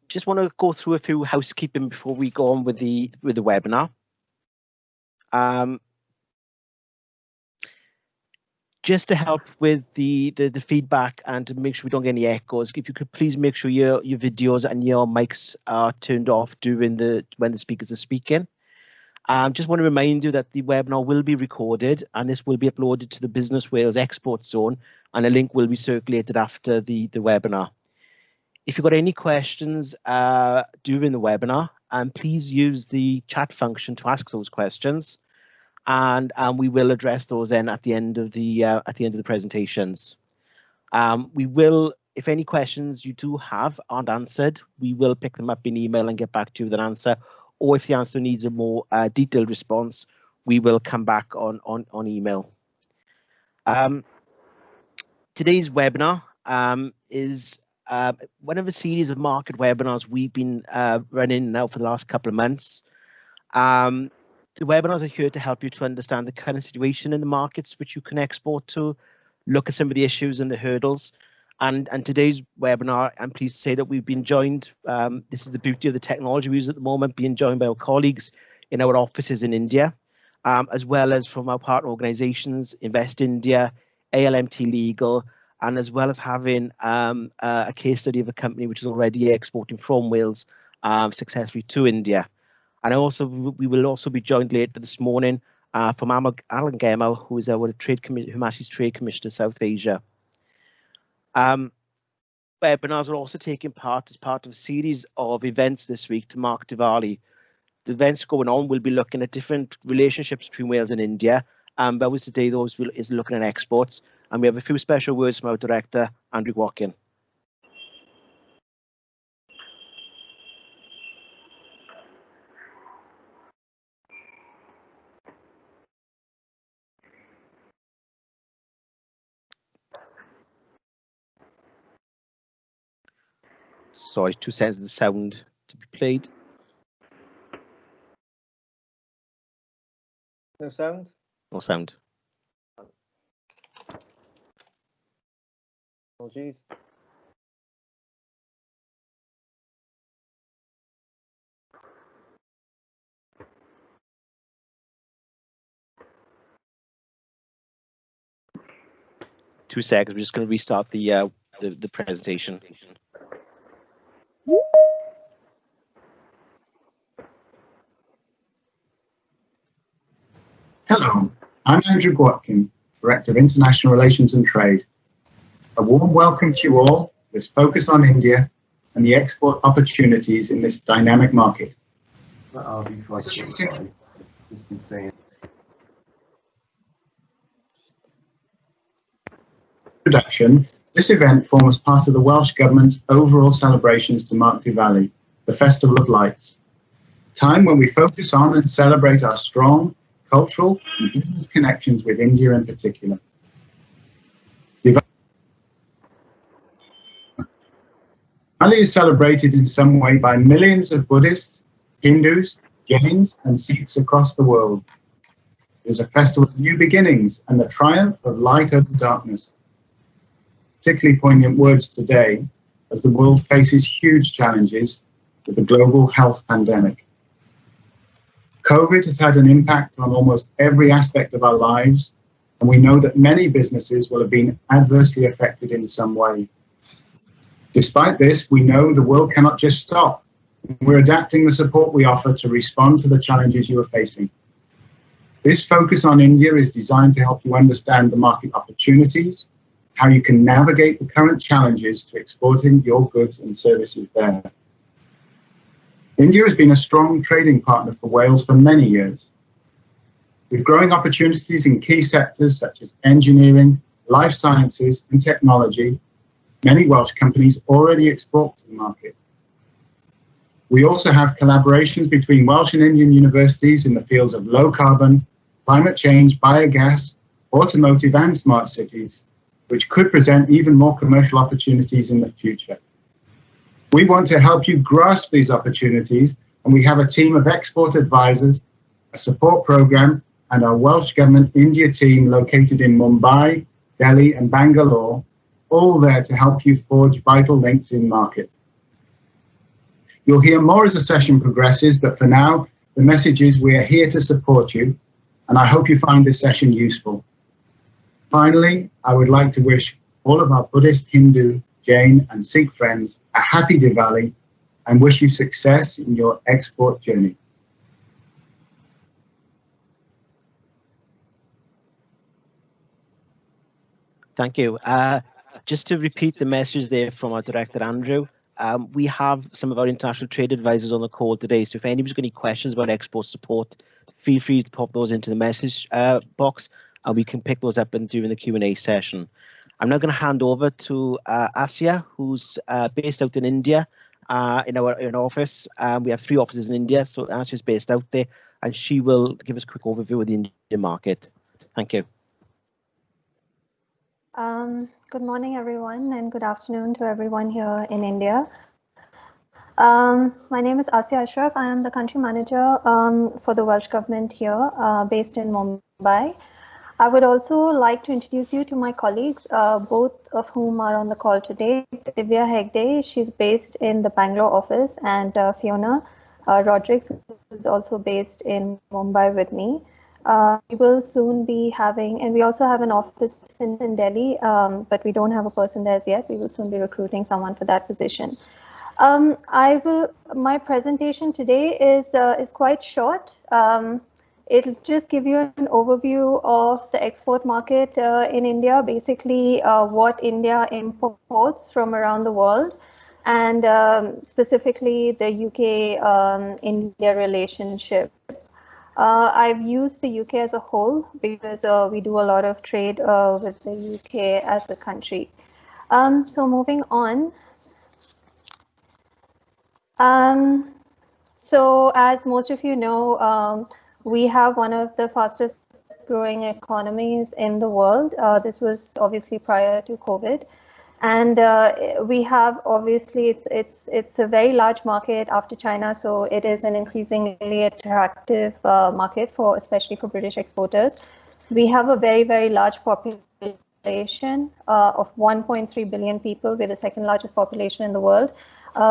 Just want to go through a few housekeeping before we go on with the webinar. Just to help with the feedback and to make sure we don't get any echoes, if you could please make sure your videos and your mics are turned off during when the speakers are speaking. Just want to remind you that the webinar will be recorded and this will be uploaded to the Business Wales export zone, and a link will be circulated after the webinar. If you've got any questions during the webinar, please use the chat function to ask those questions, and we will address those then at the end of the presentations. We will, if any questions you do have aren't answered, we will pick them up in email and get back to you with an answer. Or if the answer needs a more detailed response, we will come back on email. Today's webinar is one of a series of market webinars we've been running now for the last couple of months. The webinars are here to help you to understand the current situation in the markets which you can export to, look at some of the issues and the hurdles. And today's webinar, I'm pleased to say that we've been joined, this is the beauty of the technology we use at the moment, being joined by our colleagues in our offices in India, as well as from our partner organisations, Invest India, ALMT Legal, and as well as having a case study of a company which is already exporting from Wales successfully to India. And we will also be joined later this morning from Alan Gemal, who is our Humanities Trade Commissioner South Asia. Webinars are also taking part as part of a series of events this week to mark Diwali. The events going on will be looking at different relationships between Wales and India, but today is looking at exports, and we have a few special words from our director, Andrew Watkin. Sorry, 2 seconds of the sound to be played. No sound? No sound. Apologies. Two seconds. We're just going to restart the presentation. Hello, I'm Andrew Watkin, Director of International Relations and Trade. A warm welcome to you all to this focus on India and the export opportunities in this dynamic market. Introduction, this event forms part of the Welsh Government's overall celebrations to mark Diwali, the Festival of Lights, time when we focus on and celebrate our strong cultural and business connections with India in particular. Diwali is celebrated in some way by millions of Buddhists, Hindus, Jains and Sikhs across the world. It is a festival of new beginnings and the triumph of light over darkness. Particularly poignant words today as the world faces huge challenges with the global health pandemic. COVID has had an impact on almost every aspect of our lives, and we know that many businesses will have been adversely affected in some way. Despite this, we know the world cannot just stop. We're adapting the support we offer to respond to the challenges you are facing. This focus on India is designed to help you understand the market opportunities, how you can navigate the current challenges to exporting your goods and services there. India has been a strong trading partner for Wales for many years. With growing opportunities in key sectors such as engineering, life sciences and technology, many Welsh companies already export to the market. We also have collaborations between Welsh and Indian universities in the fields of low carbon, climate change, biogas, automotive and smart cities, which could present even more commercial opportunities in the future. We want to help you grasp these opportunities, and we have a team of export advisors, a support program, and our Welsh Government India team located in Mumbai, Delhi and Bangalore, all there to help you forge vital links in market. You'll hear more as the session progresses, but for now, the message is we are here to support you, and I hope you find this session useful. Finally, I would like to wish all of our Buddhist, Hindu, Jain and Sikh friends a happy Diwali and wish you success in your export journey. Thank you. Just to repeat the message there from our director, Andrew, we have some of our international trade advisors on the call today. So if anybody's got any questions about export support, feel free to pop those into the message box and we can pick those up during the Q&A session. I'm now going to hand over to Asya, who's based out in India in our office. We have 3 offices in India, so Asya is based out there and she will give us a quick overview of the Indian market. Thank you. Good morning, everyone, and good afternoon to everyone here in India. My name is Asya Ashraf. I am the country manager for the Welsh government here, based in Mumbai. I would also like to introduce you to my colleagues, both of whom are on the call today. Divya Hegde, she's based in the Bangalore office, and Fiona Rodrigues, who is also based in Mumbai with me. We will soon be having, and we also have an office in Delhi, but we don't have a person there as yet. We will soon be recruiting someone for that position. My presentation today is quite short. It'll just give you an overview of the export market in India, basically what India imports from around the world, and specifically the UK-India relationship. I've used the UK as a whole because we do a lot of trade with the UK as a country. So moving on. So as most of you know, we have one of the fastest growing economies in the world. This was obviously prior to COVID. And we have, obviously, it's a very large market after China, so it is an increasingly attractive market especially for British exporters. We have a very, very large population of 1.3 billion people. We're the second largest population in the world,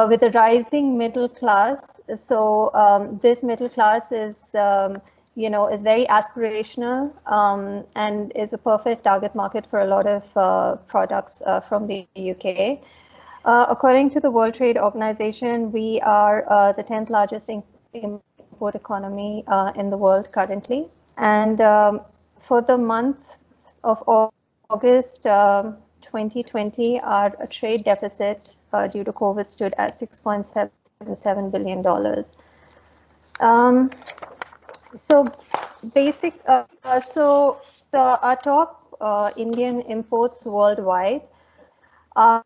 with a rising middle class. So this middle class is is very aspirational and is a perfect target market for a lot of products from the UK. According to the World Trade Organization, we are the 10th largest import economy in the world currently. And for the month of August 2020, our trade deficit due to COVID stood at $6.77 billion. So our top Indian imports worldwide are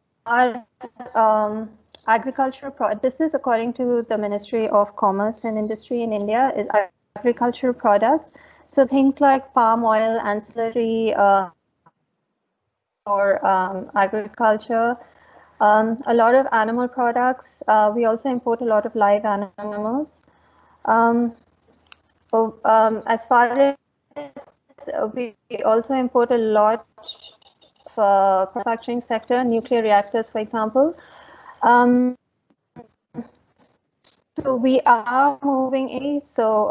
agricultural products. This is according to the Ministry of Commerce and Industry in India, is agricultural products. So things like palm oil, ancillary or agriculture, a lot of animal products. We also import a lot of live animals. As far as we also import a lot of manufacturing sector, nuclear reactors, for example. So we are moving in. So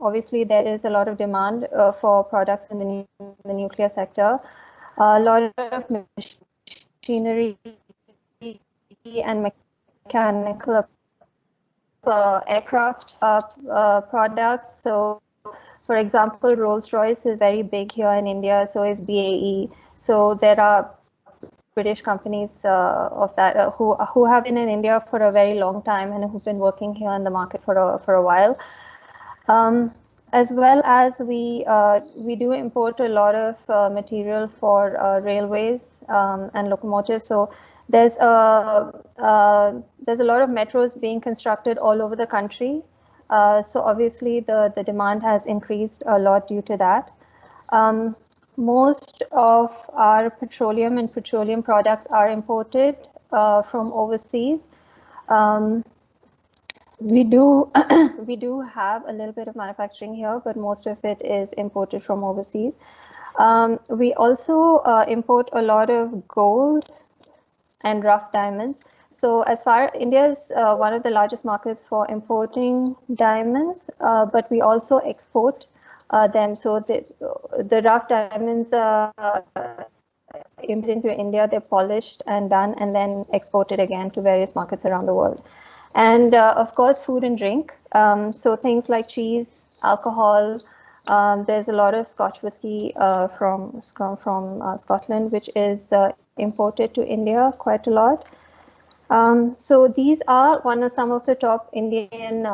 obviously there is a lot of demand for products in the nuclear sector. A lot of machinery and mechanical aircraft products. So for example, Rolls-Royce is very big here in India, so is BAE. So there are British companies of that who have been in India for a very long time and who've been working here in the market for a while. As well as we do import a lot of material for railways and locomotives. So there's a lot of metros being constructed all over the country. So obviously the demand has increased a lot due to that. Most of our petroleum and petroleum products are imported from overseas. We do have a little bit of manufacturing here, but most of it is imported from overseas. We also import a lot of gold and rough diamonds. So as far India is one of the largest markets for importing diamonds, but we also export them. So the rough diamonds imported into India, they're polished and done and then exported again to various markets around the world. And of course, food and drink. So things like cheese, alcohol. There's a lot of Scotch whiskey from Scotland, which is imported to India quite a lot. So these are some of the top Indian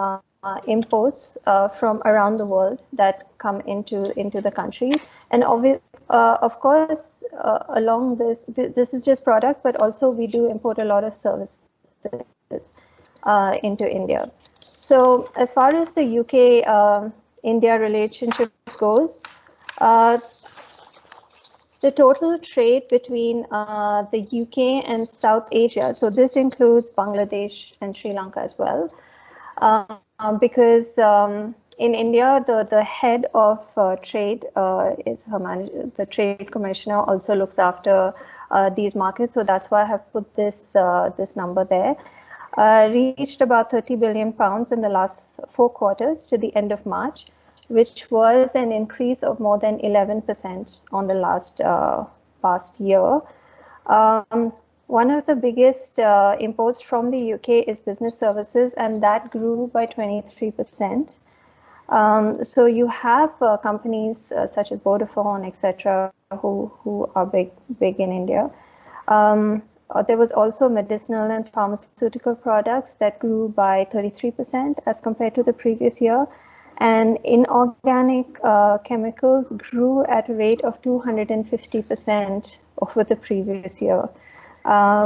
imports from around the world that come into the country. And of course, along this is just products, but also we do import a lot of services into India. So as far as the UK India relationship goes, the total trade between the UK and South Asia, so this includes Bangladesh and Sri Lanka as well, because in India, the head of trade is her manager. The trade commissioner also looks after these markets, so that's why I have put this number there. Reached about £30 billion in the last 4 quarters to the end of March, which was an increase of more than 11% on the past year. One of the biggest imports from the UK is business services, and that grew by 23%. So you have companies such as Vodafone, etc., who are big in India. There was also medicinal and pharmaceutical products that grew by 33% as compared to the previous year. And inorganic chemicals grew at a rate of 250% over the previous year,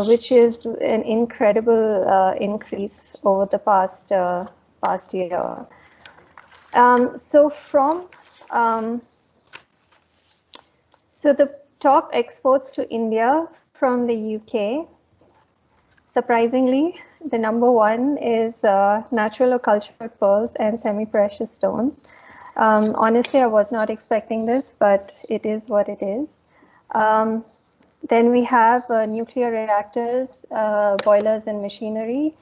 which is an incredible increase over the past year. So the top exports to India from the UK, surprisingly, the number 1 is natural or cultured pearls and semi-precious stones. Honestly, I was not expecting this, but it is what it is. Then we have nuclear reactors, boilers and machinery,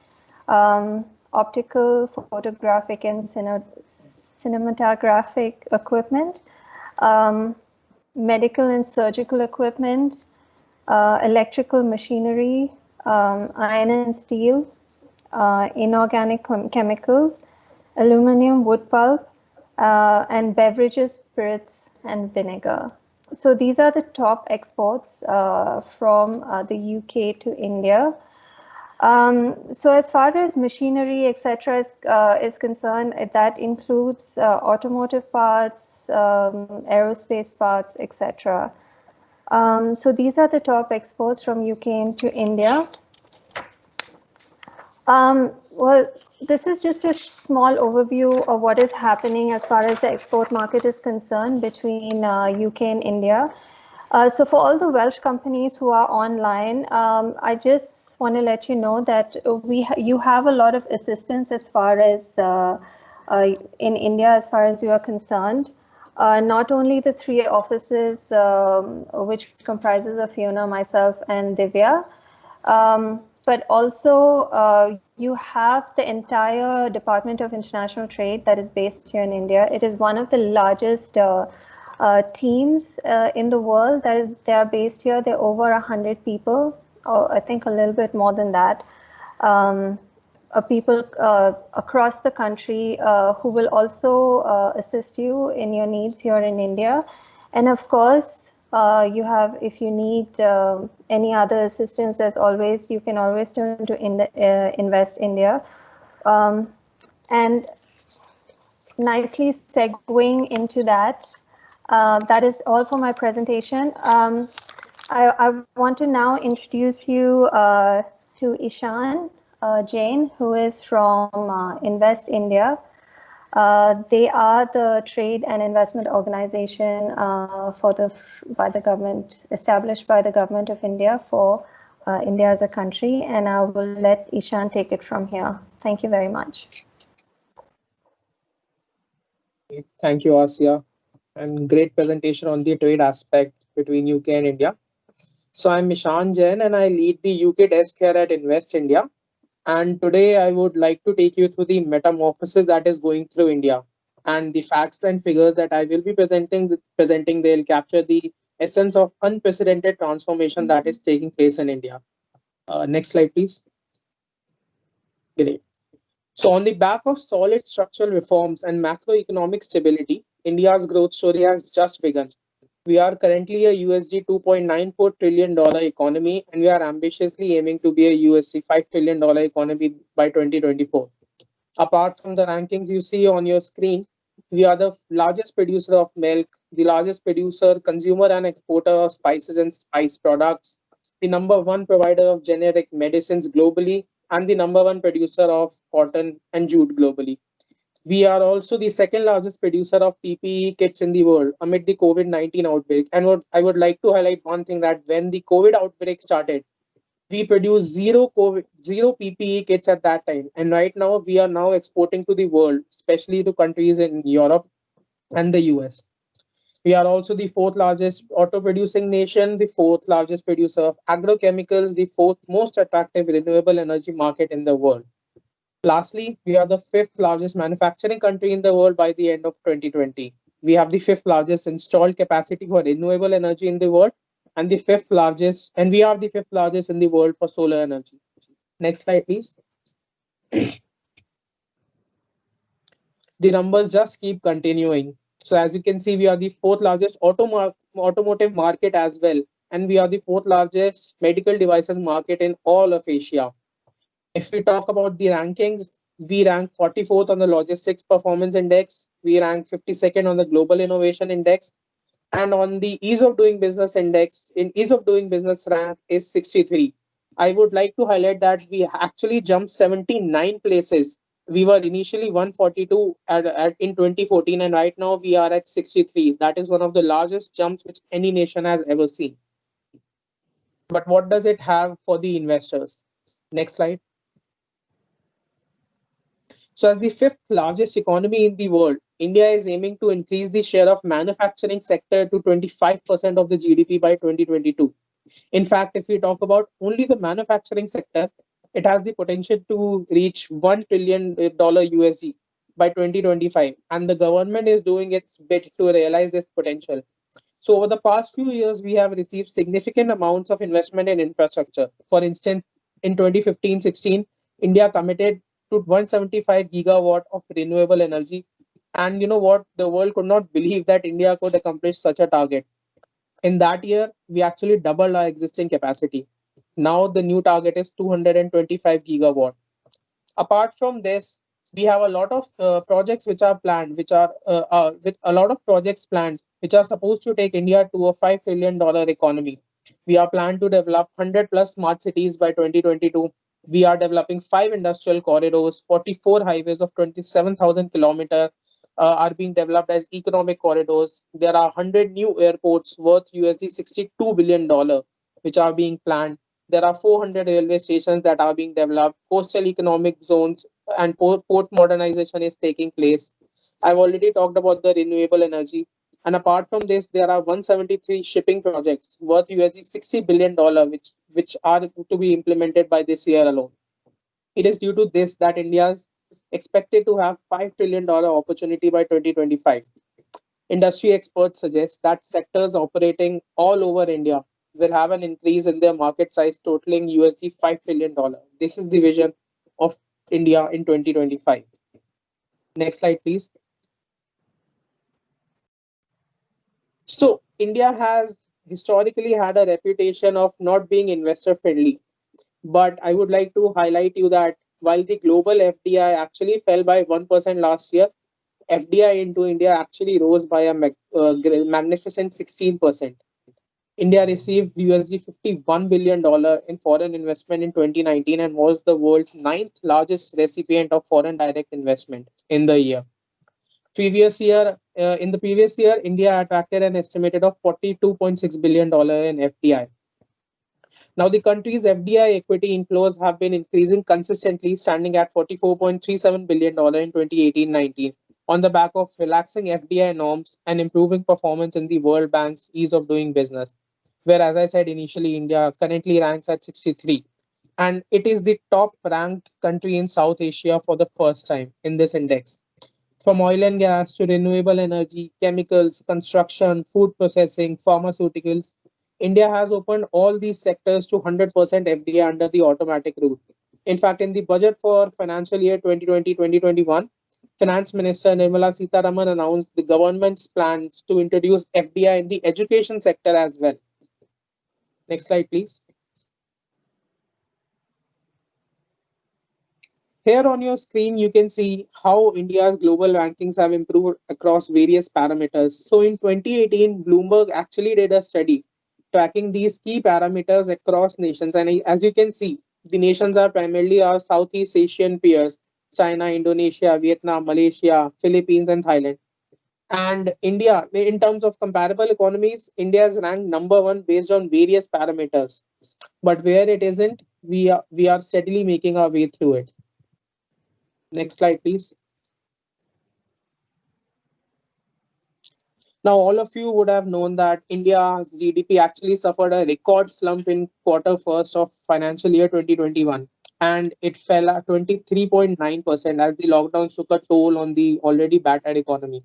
optical, photographic and cinematographic equipment, medical and surgical equipment, electrical machinery, iron and steel, inorganic chemicals, aluminum, wood pulp, and beverages, spirits, and vinegar. So these are the top exports from the UK to India. So as far as machinery, etc., is concerned, that includes automotive parts, aerospace parts, etc. So these are the top exports from UK into India. Well, this is just a small overview of what is happening as far as the export market is concerned between UK and India. So for all the Welsh companies who are online, I just want to let you know that you have a lot of assistance as far as in India, as far as you are concerned. Not only the 3 offices, which comprises of Fiona, myself, and Divya, but also you have the entire Department of International Trade that is based here in India. It is one of the largest teams in the world they are based here. There are over 100 people, or I think a little bit more than that. People across the country who will also assist you in your needs here in India. And of course, you have, if you need any other assistance, as always, you can always turn to Invest India. And nicely segueing into that, that is all for my presentation. I want to now introduce you to Ishan Jain, who is from Invest India. They are the trade and investment organization established by the government of India for India as a country, and I will let Ishan take it from here. Thank you very much. Thank you, Asia, and great presentation on the trade aspect between UK and India. So I'm Mishan Jain and I lead the UK desk here at Invest India. And today I would like to take you through the metamorphosis that is going through India, and the facts and figures that I will be presenting, they'll capture the essence of unprecedented transformation that is taking place in India. Next slide, please. Great. So on the back of solid structural reforms and macroeconomic stability, India's growth story has just begun. We are currently a USD $2.94 trillion economy, and we are ambitiously aiming to be a USD $5 trillion economy by 2024. Apart from the rankings you see on your screen, we are the largest producer of milk, the largest producer, consumer and exporter of spices and spice products, the number one provider of generic medicines globally, and the number one producer of cotton and jute globally. We are also the second largest producer of PPE kits in the world amid the COVID-19 outbreak. And what I would like to highlight one thing, that when the COVID outbreak started, we produced zero PPE kits at that time. And right now we are now exporting to the world, especially to countries in Europe and the US. We are also the fourth largest auto producing nation, the fourth largest producer of agrochemicals, the fourth most attractive renewable energy market in the world. Lastly, we are the fifth largest manufacturing country in the world by the end of 2020. We have the fifth largest installed capacity for renewable energy in the world, and the fifth largest, and we are the fifth largest in the world for solar energy. Next slide, please. The numbers just keep continuing. So as you can see, we are the fourth largest automotive market as well, and we are the fourth largest medical devices market in all of Asia. If we talk about the rankings, we rank 44th on the Logistics Performance Index, we rank 52nd on the Global Innovation Index, and on the Ease of Doing Business Index, in Ease of Doing Business rank is 63. I would like to highlight that we actually jumped 79 places. We were initially 142 in 2014, and right now we are at 63. That is one of the largest jumps which any nation has ever seen. But what does it have for the investors? Next slide. So as the fifth largest economy in the world, India is aiming to increase the share of manufacturing sector to 25% of the GDP by 2022. In fact, if we talk about only the manufacturing sector, it has the potential to reach $1 trillion USD by 2025. And the government is doing its bit to realize this potential. So over the past few years, we have received significant amounts of investment in infrastructure. For instance, in 2015-16, India committed to 175 gigawatt of renewable energy. And you know what? The world could not believe that India could accomplish such a target. In that year, we actually doubled our existing capacity. Now the new target is 225 gigawatt. Apart from this, we have a lot of projects which are planned, which are with a lot of projects planned, which are supposed to take India to a $5 trillion economy. We are planned to develop 100 plus smart cities by 2022. We are developing 5 industrial corridors, 44 highways of 27,000 kilometers are being developed as economic corridors. There are 100 new airports worth USD $62 billion, which are being planned. There are 400 railway stations that are being developed. Coastal economic zones and port modernization is taking place. I've already talked about the renewable energy. And apart from this, there are 173 shipping projects worth USD $60 billion, which are to be implemented by this year alone. It is due to this that India is expected to have $5 trillion opportunity by 2025. Industry experts suggest that sectors operating all over India will have an increase in their market size totaling USD $5 trillion. This is the vision of India in 2025. Next slide, please. So India has historically had a reputation of not being investor friendly. But I would like to highlight you that while the global FDI actually fell by 1% last year, FDI into India actually rose by a magnificent 16%. India received USD $51 billion in foreign investment in 2019 and was the world's 9th largest recipient of foreign direct investment in the year. In the previous year, India attracted an estimated of $42.6 billion in FDI. Now, the country's FDI equity inflows have been increasing consistently, standing at $44.37 billion in 2018-19, on the back of relaxing FDI norms and improving performance in the World Bank's ease of doing business. where, as I said initially, India currently ranks at 63. And it is the top ranked country in South Asia for the first time in this index. From oil and gas to renewable energy, chemicals, construction, food processing, pharmaceuticals, India has opened all these sectors to 100% FDI under the automatic route. In fact, in the budget for financial year 2020-2021, Finance Minister Nirmala Sitharaman announced the government's plans to introduce FDI in the education sector as well. Next slide, please. Here on your screen, you can see how India's global rankings have improved across various parameters. So in 2018, Bloomberg actually did a study tracking these key parameters across nations. And as you can see, the nations are primarily our Southeast Asian peers: China, Indonesia, Vietnam, Malaysia, Philippines, and Thailand. And India, in terms of comparable economies, India is ranked number one based on various parameters. But where it isn't, we are steadily making our way through it. Next slide, please. Now, all of you would have known that India's GDP actually suffered a record slump in quarter first of financial year 2021, and it fell at 23.9% as the lockdown took a toll on the already battered economy.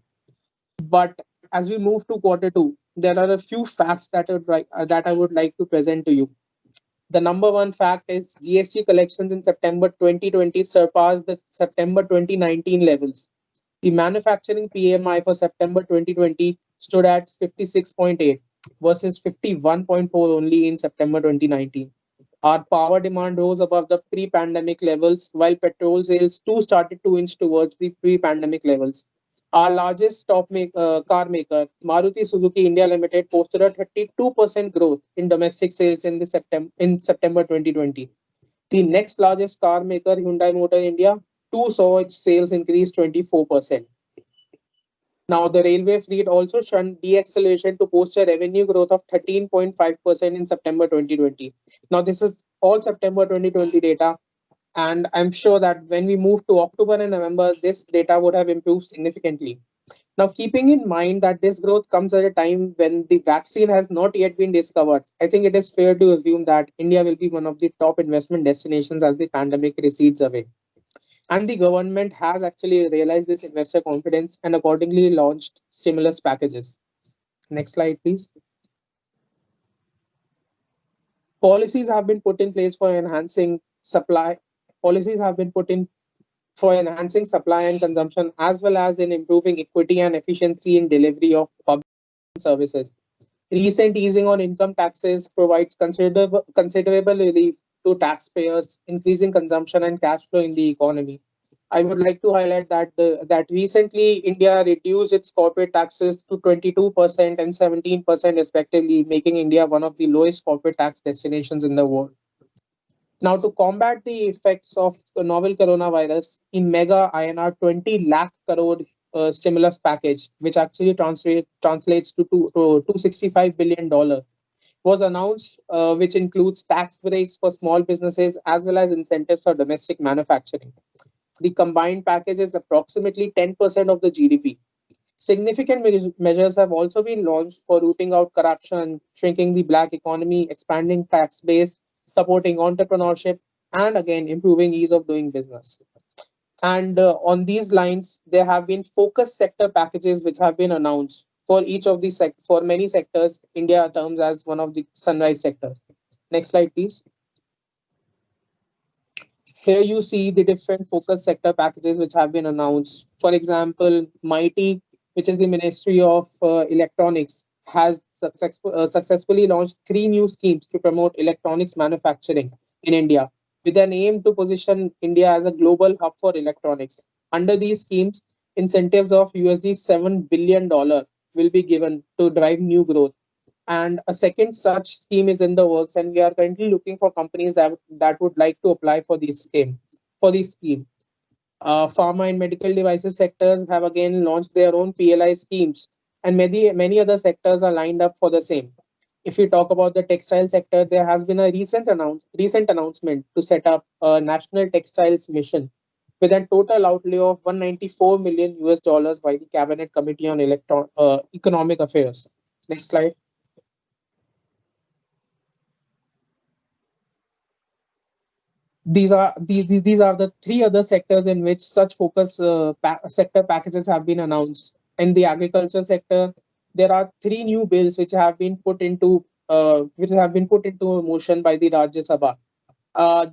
But as we move to quarter two, there are a few facts that I would like to present to you. The number one fact is GST collections in September 2020 surpassed the September 2019 levels. The manufacturing PMI for September 2020 stood at 56.8 versus 51.4 only in September 2019. Our power demand rose above the pre-pandemic levels, while petrol sales too started to inch towards the pre-pandemic levels. Our largest car maker, Maruti Suzuki India Limited, posted a 32% growth in domestic sales in September 2020. The next largest car maker, Hyundai Motor India, too saw its sales increase 24%. Now, the railway fleet also shunned deceleration to post a revenue growth of 13.5% in September 2020. Now, this is all September 2020 data, and I'm sure that when we move to October and November, this data would have improved significantly. Now, keeping in mind that this growth comes at a time when the vaccine has not yet been discovered, I think it is fair to assume that India will be one of the top investment destinations as the pandemic recedes away. And the government has actually realized this investor confidence and accordingly launched stimulus packages. Next slide, please. Policies have been put in place for enhancing supply. Policies have been put in for enhancing supply and consumption, as well as in improving equity and efficiency in delivery of public services. Recent easing on income taxes provides considerable relief to taxpayers, increasing consumption and cash flow in the economy. I would like to highlight that recently India reduced its corporate taxes to 22% and 17% respectively, making India one of the lowest corporate tax destinations in the world. Now, to combat the effects of the novel coronavirus, a mega INR 20 lakh crore stimulus package, which actually translates to $265 billion, was announced, which includes tax breaks for small businesses as well as incentives for domestic manufacturing. The combined package is approximately 10% of the GDP. Significant measures have also been launched for rooting out corruption, shrinking the black economy, expanding tax base, supporting entrepreneurship, and again, improving ease of doing business. And on these lines, there have been focus sector packages which have been announced for each of these for many sectors. India terms as one of the sunrise sectors. Next slide, please. Here you see the different focus sector packages which have been announced. For example, MIGHTY, which is the Ministry of Electronics, has successfully launched 3 new schemes to promote electronics manufacturing in India, with an aim to position India as a global hub for electronics. Under these schemes, incentives of $7 billion will be given to drive new growth. And a second such scheme is in the works, and we are currently looking for companies that would like to apply for this scheme. Pharma and medical devices sectors have again launched their own PLI schemes, and many other sectors are lined up for the same. If we talk about the textile sector, there has been a recent announcement to set up a national textiles mission with a total outlay of $194 million by the Cabinet Committee on Economic Affairs. Next slide. These are the three other sectors in which such focus sector packages have been announced. In the agriculture sector, there are three new bills which have been put into motion by the Rajya Sabha.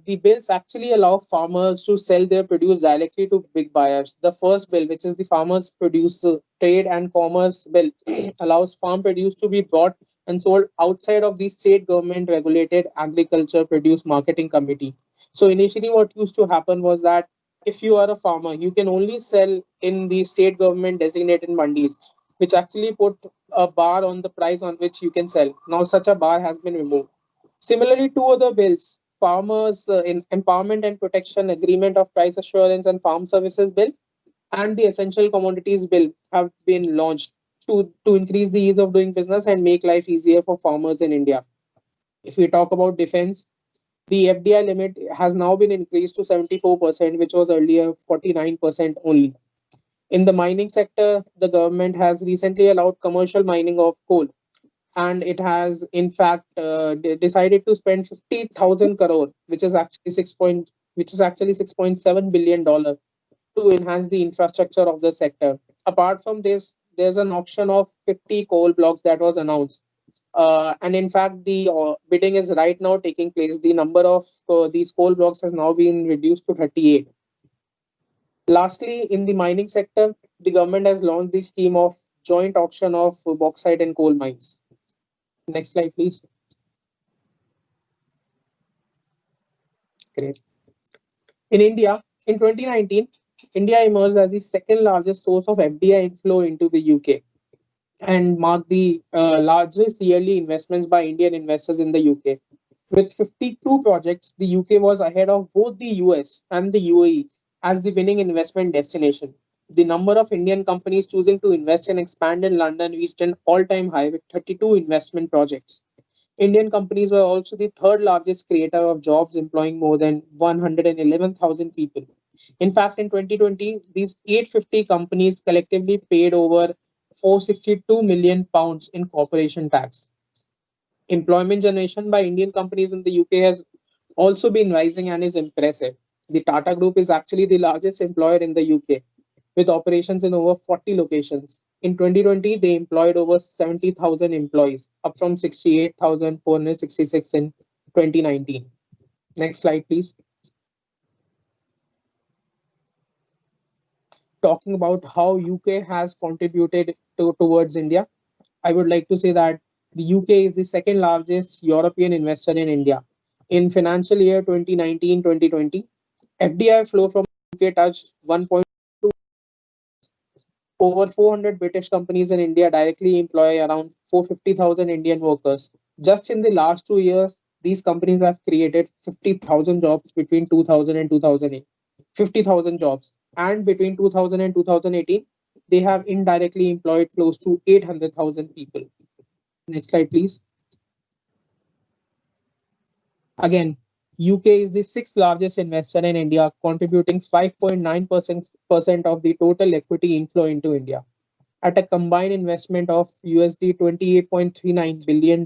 The bills actually allow farmers to sell their produce directly to big buyers. The first bill, which is the Farmers Produce Trade and Commerce Bill, allows farm produce to be bought and sold outside of the state government regulated agriculture produce marketing committee. So initially what used to happen was that if you are a farmer, you can only sell in the state government designated mandis, which actually put a bar on the price on which you can sell. Now such a bar has been removed. Similarly, two other bills, Farmers in Empowerment and Protection Agreement of Price Assurance and Farm Services Bill and the Essential Commodities Bill, have been launched to increase the ease of doing business and make life easier for farmers in India. If we talk about defense, the FDI limit has now been increased to 74%, which was earlier 49% only. In the mining sector, the government has recently allowed commercial mining of coal, and it has in fact decided to spend 50,000 crore, which is actually 6.7 billion dollar, to enhance the infrastructure of the sector. Apart from this, there's an auction of 50 coal blocks that was announced, and in fact the bidding is right now taking place. The number of these coal blocks has now been reduced to 38. Lastly, in the mining sector, the government has launched the scheme of joint auction of bauxite and coal mines. Next slide, please. Great. In India, in 2019, India emerged as the second largest source of FDI inflow into the UK and marked the largest yearly investments by Indian investors in the UK. With 52 projects, the UK was ahead of both the US and the UAE as the winning investment destination. The number of Indian companies choosing to invest and expand in London reached an all-time high with 32 investment projects. Indian companies were also the third largest creator of jobs, employing more than 111,000 people. In fact, in 2020, these 850 companies collectively paid over 462 million pounds in corporation tax. Employment generation by Indian companies in the UK has also been rising and is impressive. The Tata Group is actually the largest employer in the UK, with operations in over 40 locations. In 2020, they employed over 70,000 employees, up from 68,466 in 2019. Next slide, please. Talking about how UK has contributed towards India, I would like to say that the UK is the second largest European investor in India. In financial year 2019-2020, FDI flow from UK touched 1.2. Over 400 British companies in India directly employ around 450,000 Indian workers. Just in the last 2 years, these companies have created 50,000 jobs between 2000 and 2008. 50,000 jobs. And between 2000 and 2018, they have indirectly employed close to 800,000 people. Next slide, please. Again, UK is the sixth largest investor in India, contributing 5.9% of the total equity inflow into India, at a combined investment of USD $28.39 billion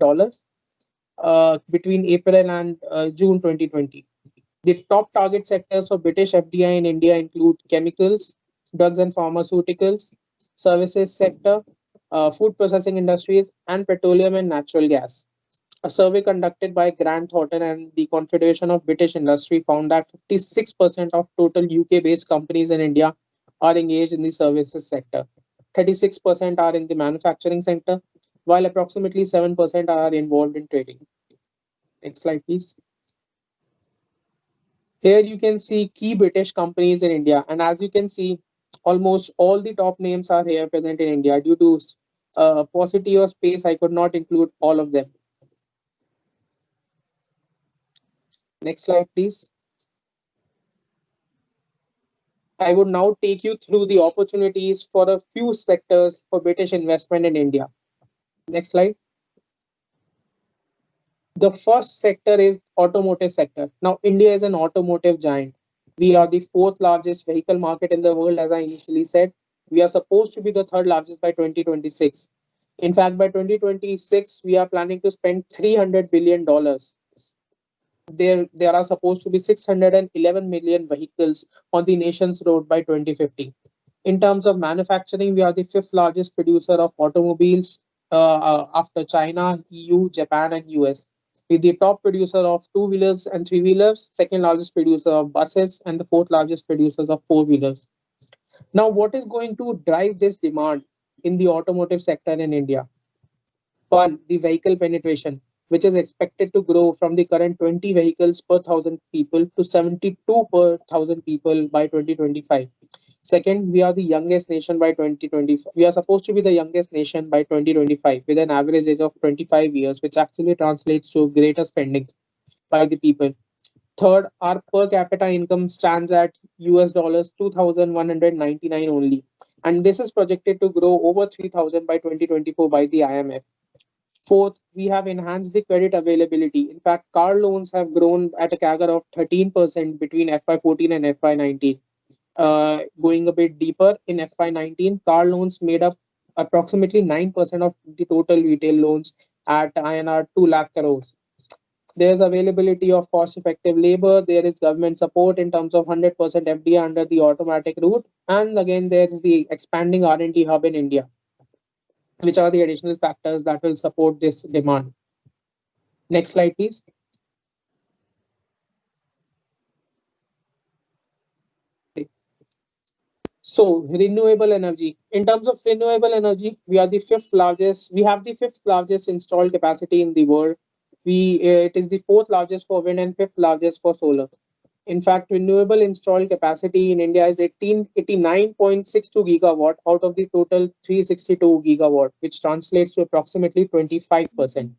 between April and June 2020. The top target sectors for British FDI in India include chemicals, drugs and pharmaceuticals, services sector, food processing industries, and petroleum and natural gas. A survey conducted by Grant Thornton and the Confederation of British Industry found that 56% of total UK-based companies in India are engaged in the services sector. 36% are in the manufacturing sector, while approximately 7% are involved in trading. Next slide, please. Here you can see key British companies in India, and as you can see, almost all the top names are here present in India. Due to paucity of space, I could not include all of them. Next slide, please. I would now take you through the opportunities for a few sectors for British investment in India. Next slide. The first sector is automotive sector. Now, India is an automotive giant. We are the fourth largest vehicle market in the world, as I initially said. We are supposed to be the third largest by 2026. In fact, by 2026, we are planning to spend $300 billion there are supposed to be 611 million vehicles on the nation's road by 2050. In terms of manufacturing, we are the fifth largest producer of automobiles after China, EU, Japan, and US. With the top producer of two-wheelers and three-wheelers, second largest producer of buses, and the fourth largest producers of four-wheelers. Now, what is going to drive this demand in the automotive sector in India? One, the vehicle penetration, which is expected to grow from the current 20 vehicles per 1,000 people to 72 per 1,000 people by 2025. Second, we are the youngest nation by 2025. We are supposed to be the youngest nation by 2025 with an average age of 25 years, which actually translates to greater spending by the people. Third, our per capita income stands at US dollars 2,199 only. And this is projected to grow over 3,000 by 2024 by the IMF. Fourth, we have enhanced the credit availability. In fact, car loans have grown at a CAGR of 13% between FY14 and FY19. Going a bit deeper, in FY19, car loans made up approximately 9% of the total retail loans at INR 2 lakh crores. There's availability of cost-effective labor. There is government support in terms of 100% FDI under the automatic route. And again, there's the expanding R&D hub in India, which are the additional factors that will support this demand. Next slide, please. So renewable energy. In terms of renewable energy, we are the fifth largest. We have the fifth largest installed capacity in the world. It is the fourth largest for wind and fifth largest for solar. In fact, renewable installed capacity in India is 89.62 gigawatt out of the total 362 gigawatt, which translates to approximately 25%.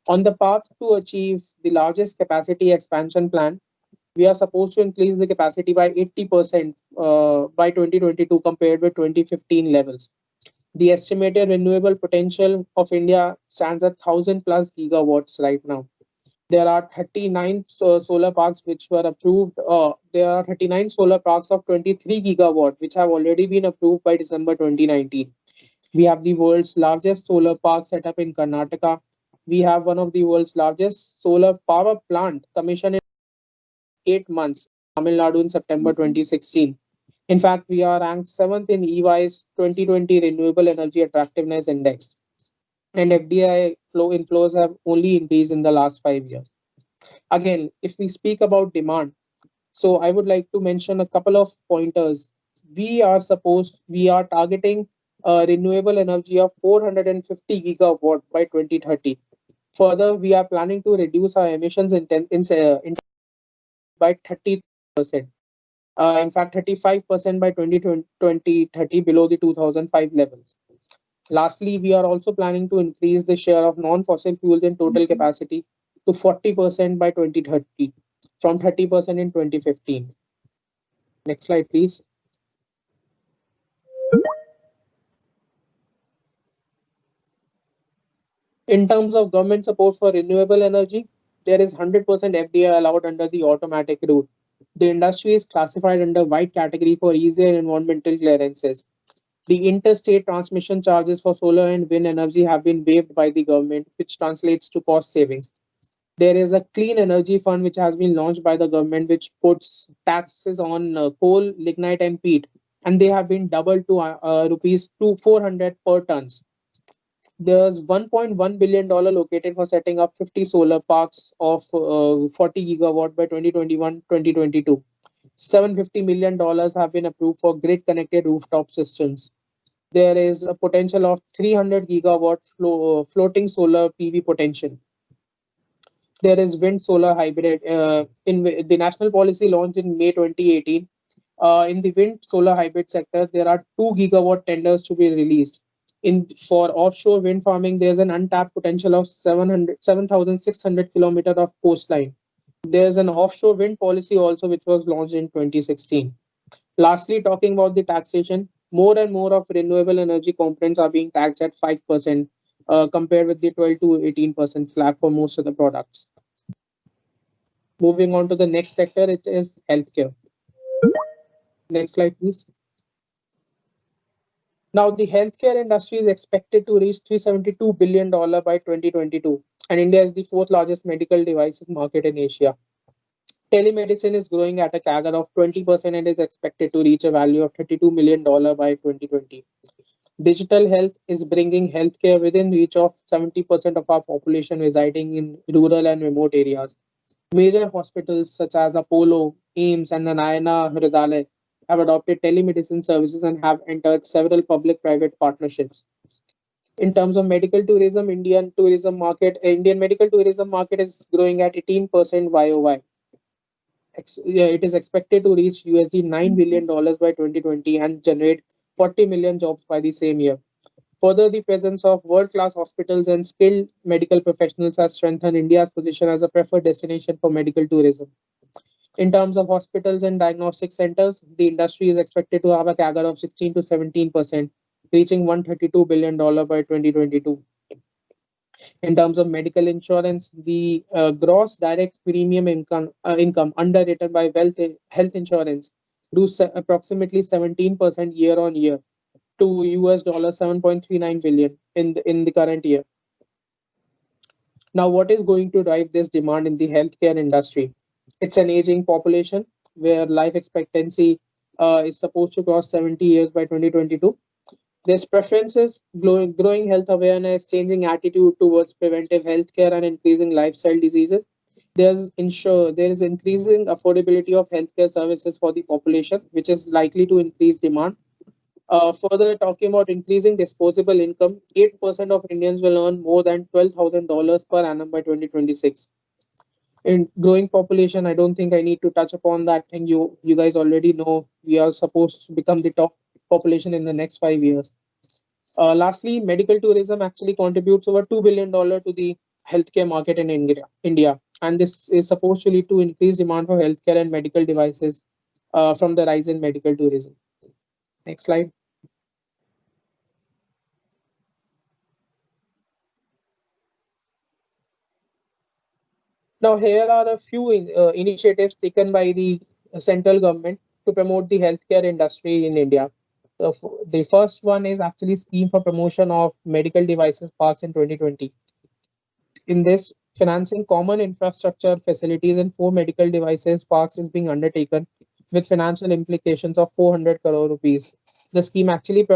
On the path to achieve the largest capacity expansion plan, we are supposed to increase the capacity by 80% by 2022 compared with 2015 levels. The estimated renewable potential of India stands at 1,000 plus gigawatts right now. There are 39 solar parks which were approved. There are 39 solar parks of 23 gigawatt which have already been approved by December 2019. We have the world's largest solar park set up in Karnataka. We have one of the world's largest solar power plant commissioned in 8 months, Tamil Nadu in September 2016. In fact, we are ranked 7th in EY's 2020 Renewable Energy Attractiveness Index. And FDI inflows have only increased in the last 5 years. Again, if we speak about demand, so I would like to mention a couple of pointers. We are targeting renewable energy of 450 gigawatt by 2030. Further, we are planning to reduce our emissions by 30%. In fact, 35% by 2030 below the 2005 levels. Lastly, we are also planning to increase the share of non-fossil fuels in total capacity to 40% by 2030 from 30% in 2015. Next slide, please. In terms of government support for renewable energy, there is 100% FDI allowed under the automatic route. The industry is classified under white category for easier environmental clearances. The interstate transmission charges for solar and wind energy have been waived by the government, which translates to cost savings. There is a clean energy fund which has been launched by the government, which puts taxes on coal, lignite, and peat, and they have been doubled to rupees 400 per tons. There's $1.1 billion located for setting up 50 solar parks of 40 gigawatt by 2021-2022. $750 million have been approved for grid-connected rooftop systems. There is a potential of 300 gigawatt floating solar PV potential. There is wind solar hybrid. In the national policy launched in May 2018, in the wind solar hybrid sector, there are 2 gigawatt tenders to be released. For offshore wind farming, there's an untapped potential of 7,600 kilometers of coastline. There's an offshore wind policy also, which was launched in 2016. Lastly, talking about the taxation, more and more of renewable energy components are being taxed at 5% compared with the 12 to 18% slab for most of the products. Moving on to the next sector, it is healthcare. Next slide, please. Now, the healthcare industry is expected to reach $372 billion by 2022. and India is the fourth largest medical devices market in Asia. Telemedicine is growing at a CAGR of 20% and is expected to reach a value of $32 million by 2020. Digital health is bringing healthcare within reach of 70% of our population residing in rural and remote areas. Major hospitals such as Apollo, AIIMS, and Narayana Hrudayalaya have adopted telemedicine services and have entered several public-private partnerships. In terms of medical tourism, Indian medical tourism market is growing at 18% YOY. It is expected to reach $9 billion by 2020 and generate 40 million jobs by the same year. Further, the presence of world-class hospitals and skilled medical professionals has strengthened India's position as a preferred destination for medical tourism. In terms of hospitals and diagnostic centers, the industry is expected to have a CAGR of 16 to 17%, reaching $132 billion by 2022. In terms of medical insurance, the gross direct premium income underwritten by health insurance grew approximately 17% year on year to US $7.39 billion in the current year. Now, what is going to drive this demand in the healthcare industry? It's an aging population where life expectancy is supposed to cross 70 years by 2022. There's preferences, growing health awareness, changing attitude towards preventive healthcare, and increasing lifestyle diseases. There is increasing affordability of healthcare services for the population, which is likely to increase demand. Further, talking about increasing disposable income, 8% of Indians will earn more than $12,000 per annum by 2026. In growing population, I don't think I need to touch upon that thing. You guys already know we are supposed to become the top population in the next 5 years. Lastly, medical tourism actually contributes over $2 billion to the healthcare market in India, and this is supposed to lead to increased demand for healthcare and medical devices from the rise in medical tourism. Next slide. Now, here are a few initiatives taken by the central government to promote the healthcare industry in India. The first one is actually scheme for promotion of medical devices parks in 2020. In this, financing common infrastructure facilities and 4 medical devices parks is being undertaken with financial implications of 400 crore rupees. The scheme actually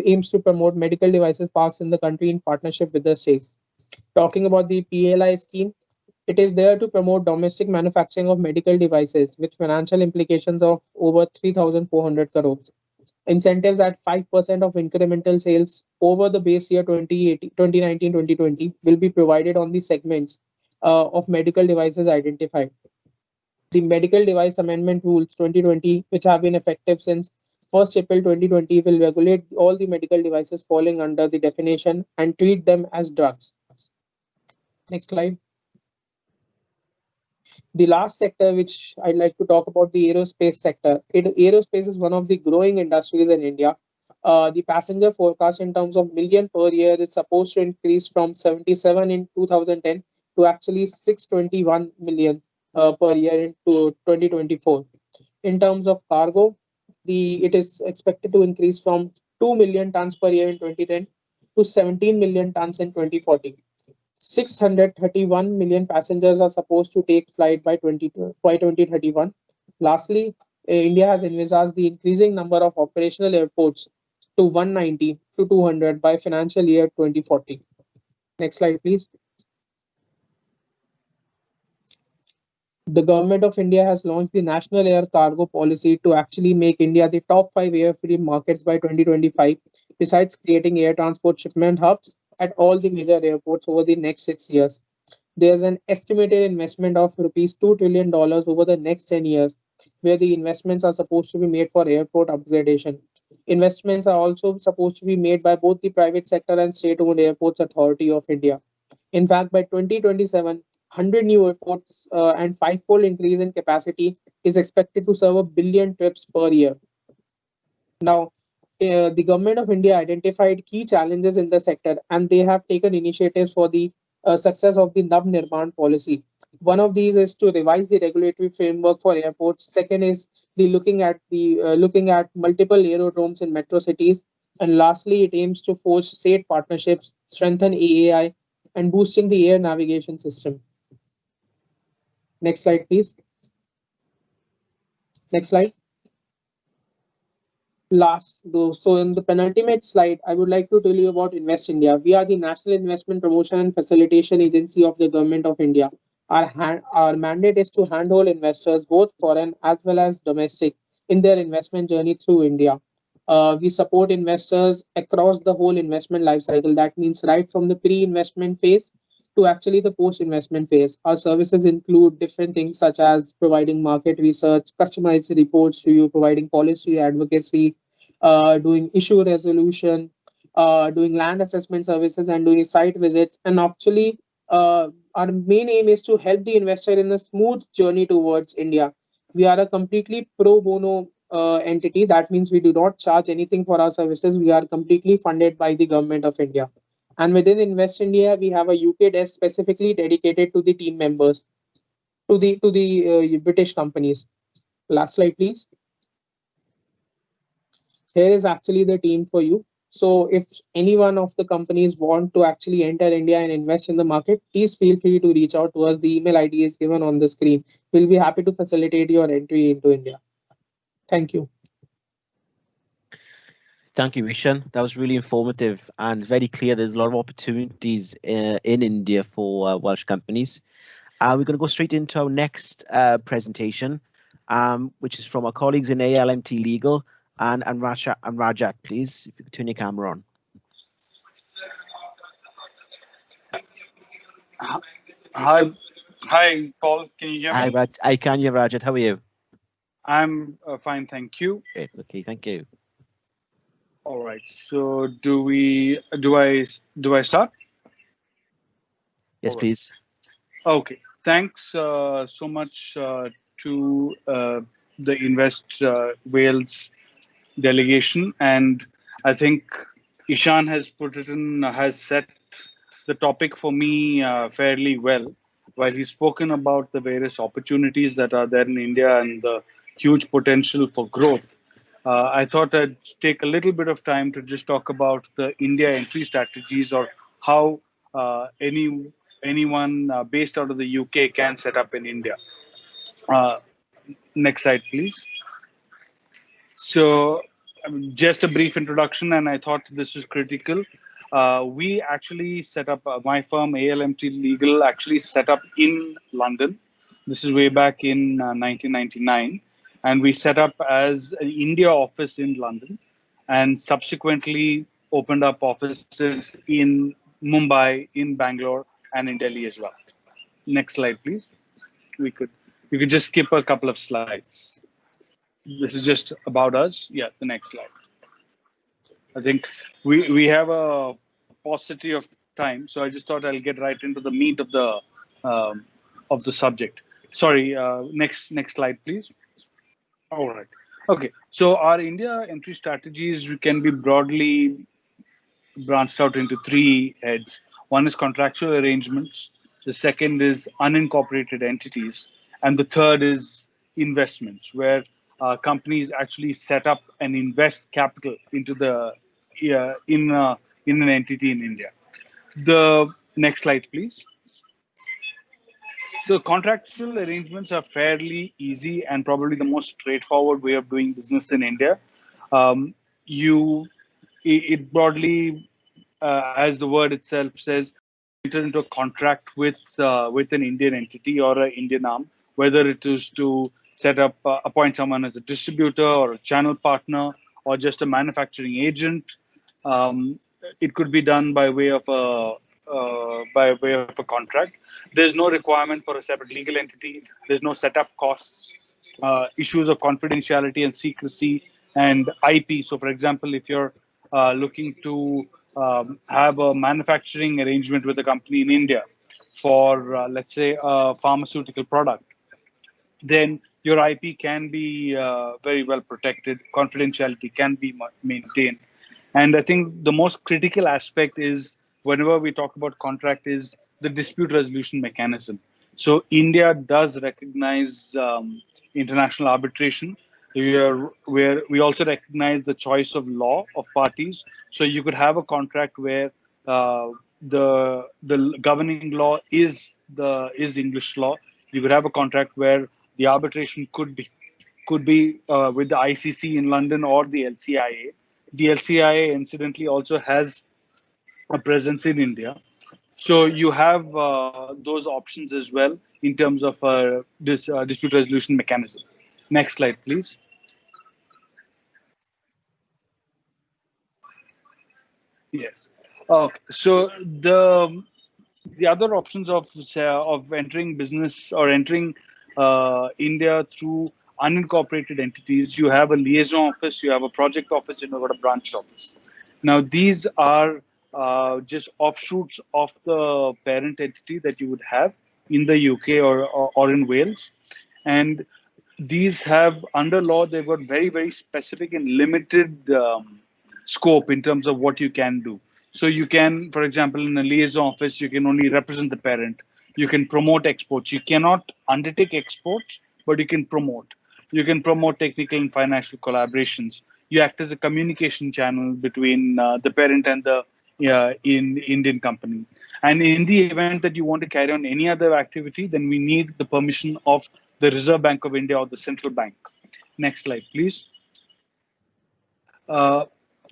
aims to promote medical devices parks in the country in partnership with the states. Talking about the PLI scheme, it is there to promote domestic manufacturing of medical devices with financial implications of over 3,400 crores. Incentives at 5% of incremental sales over the base year 2019-2020 will be provided on the segments of medical devices identified. The Medical Device Amendment Rules 2020, which have been effective since 1st April 2020, will regulate all the medical devices falling under the definition and treat them as drugs. Next slide. The last sector which I'd like to talk about, the aerospace sector. Aerospace is one of the growing industries in India. The passenger forecast in terms of million per year is supposed to increase from 77 in 2010 to actually 621 million per year in 2024. In terms of cargo, it is expected to increase from 2 million tons per year in 2010 to 17 million tons in 2040. 631 million passengers are supposed to take flight by 2031. Lastly, India has envisaged the increasing number of operational airports to 190 to 200 by financial year 2040. Next slide, please. The government of India has launched the National Air Cargo Policy to actually make India the top 5 air-free markets by 2025, besides creating air transport shipment hubs at all the major airports over the next 6 years. There's an estimated investment of rupees $2 trillion over the next 10 years, where the investments are supposed to be made for airport upgradation. Investments are also supposed to be made by both the private sector and state-owned Airports Authority of India. In fact, by 2027, 100 new airports and 5-fold increase in capacity is expected to serve 1 billion trips per year. Now, the government of India identified key challenges in the sector, and they have taken initiatives for the success of the Nav Nirman policy. One of these is to revise the regulatory framework for airports. Second is looking at multiple aerodromes in metro cities, and lastly, it aims to forge state partnerships, strengthen AAI, and boosting the air navigation system. Next slide, please. Next slide. Last, though, so in the penultimate slide, I would like to tell you about Invest India. We are the National Investment Promotion and Facilitation Agency of the Government of India. Our mandate is to handhold investors, both foreign as well as domestic, in their investment journey through India. We support investors across the whole investment life cycle. That means right from the pre-investment phase to actually the post-investment phase. Our services include different things such as providing market research, customized reports to you, providing policy advocacy, doing issue resolution, doing land assessment services, and doing site visits. And actually, our main aim is to help the investor in a smooth journey towards India. We are a completely pro bono entity. That means we do not charge anything for our services. We are completely funded by the Government of India. And within Invest India, we have a UK desk specifically dedicated to the team members, to the British companies. Last slide, please. Here is actually the team for you. So if any one of the companies want to actually enter India and invest in the market, please feel free to reach out to us. The email ID is given on the screen. We'll be happy to facilitate your entry into India. Thank you. Thank you, Ishan. That was really informative and very clear. There's a lot of opportunities in India for Welsh companies. We're going to go straight into our next presentation, which is from our colleagues in ALMT Legal and Rajat, please, if you could turn your camera on. Hi, Paul. Can you hear me? Hi, I can hear Rajat. How are you? I'm fine, thank you. Great. Okay, thank you. All right. So do I start? Yes, right. please. Okay. Thanks so much to the Invest Wales delegation, and I think Ishan has set the topic for me fairly well. While he's spoken about the various opportunities that are there in India and the huge potential for growth, I thought I'd take a little bit of time to just talk about the India entry strategies, or how anyone based out of the UK can set up in India. Next slide, please. So just a brief introduction, and I thought this was critical. We actually set up, my firm ALMT Legal actually set up in London. This is way back in 1999. And we set up as an India office in London, and subsequently opened up offices in Mumbai, in Bangalore, and in Delhi as well. Next slide, please. You could just skip a couple of slides. This is just about us. Yeah, the next slide. I think we have a paucity of time, so I just thought I'll get right into the meat of the subject. Sorry, next slide, please. All right. Okay. So our India entry strategies can be broadly branched out into three heads. One is contractual arrangements. The second is unincorporated entities, and the third is investments, where companies actually set up and invest capital into the in an entity in India. The next slide, please. So contractual arrangements are fairly easy and probably the most straightforward way of doing business in India. It broadly, as the word itself says, enter into a contract with an Indian entity or an Indian arm, whether it is to set up, appoint someone as a distributor or a channel partner or just a manufacturing agent. It could be done by way of a contract. There's no requirement for a separate legal entity. There's no setup costs, issues of confidentiality and secrecy, and IP. So, for example, if you're looking to have a manufacturing arrangement with a company in India for, let's say, a pharmaceutical product, then your IP can be very well protected. Confidentiality can be maintained. And I think the most critical aspect is, whenever we talk about contract, is the dispute resolution mechanism. So India does recognize international arbitration, where we also recognize the choice of law of parties. So you could have a contract where the governing law is English law. You could have a contract where the arbitration could be with the ICC in London or the LCIA. The LCIA, incidentally, also has a presence in India. So you have those options as well in terms of this dispute resolution mechanism. Next slide, please. Yes. Okay. So the other options of entering business or entering India through unincorporated entities, you have a liaison office, you have a project office, and you've got a branch office. Now, these are just offshoots of the parent entity that you would have in the UK or in Wales. And these have, under law, they've got very, very specific and limited scope in terms of what you can do. So you can, for example, in a liaison office, you can only represent the parent. You can promote exports. You cannot undertake exports, but you can promote. You can promote technical and financial collaborations. You act as a communication channel between the parent and the Indian company. And in the event that you want to carry on any other activity, then we need the permission of the Reserve Bank of India or the central bank. Next slide, please.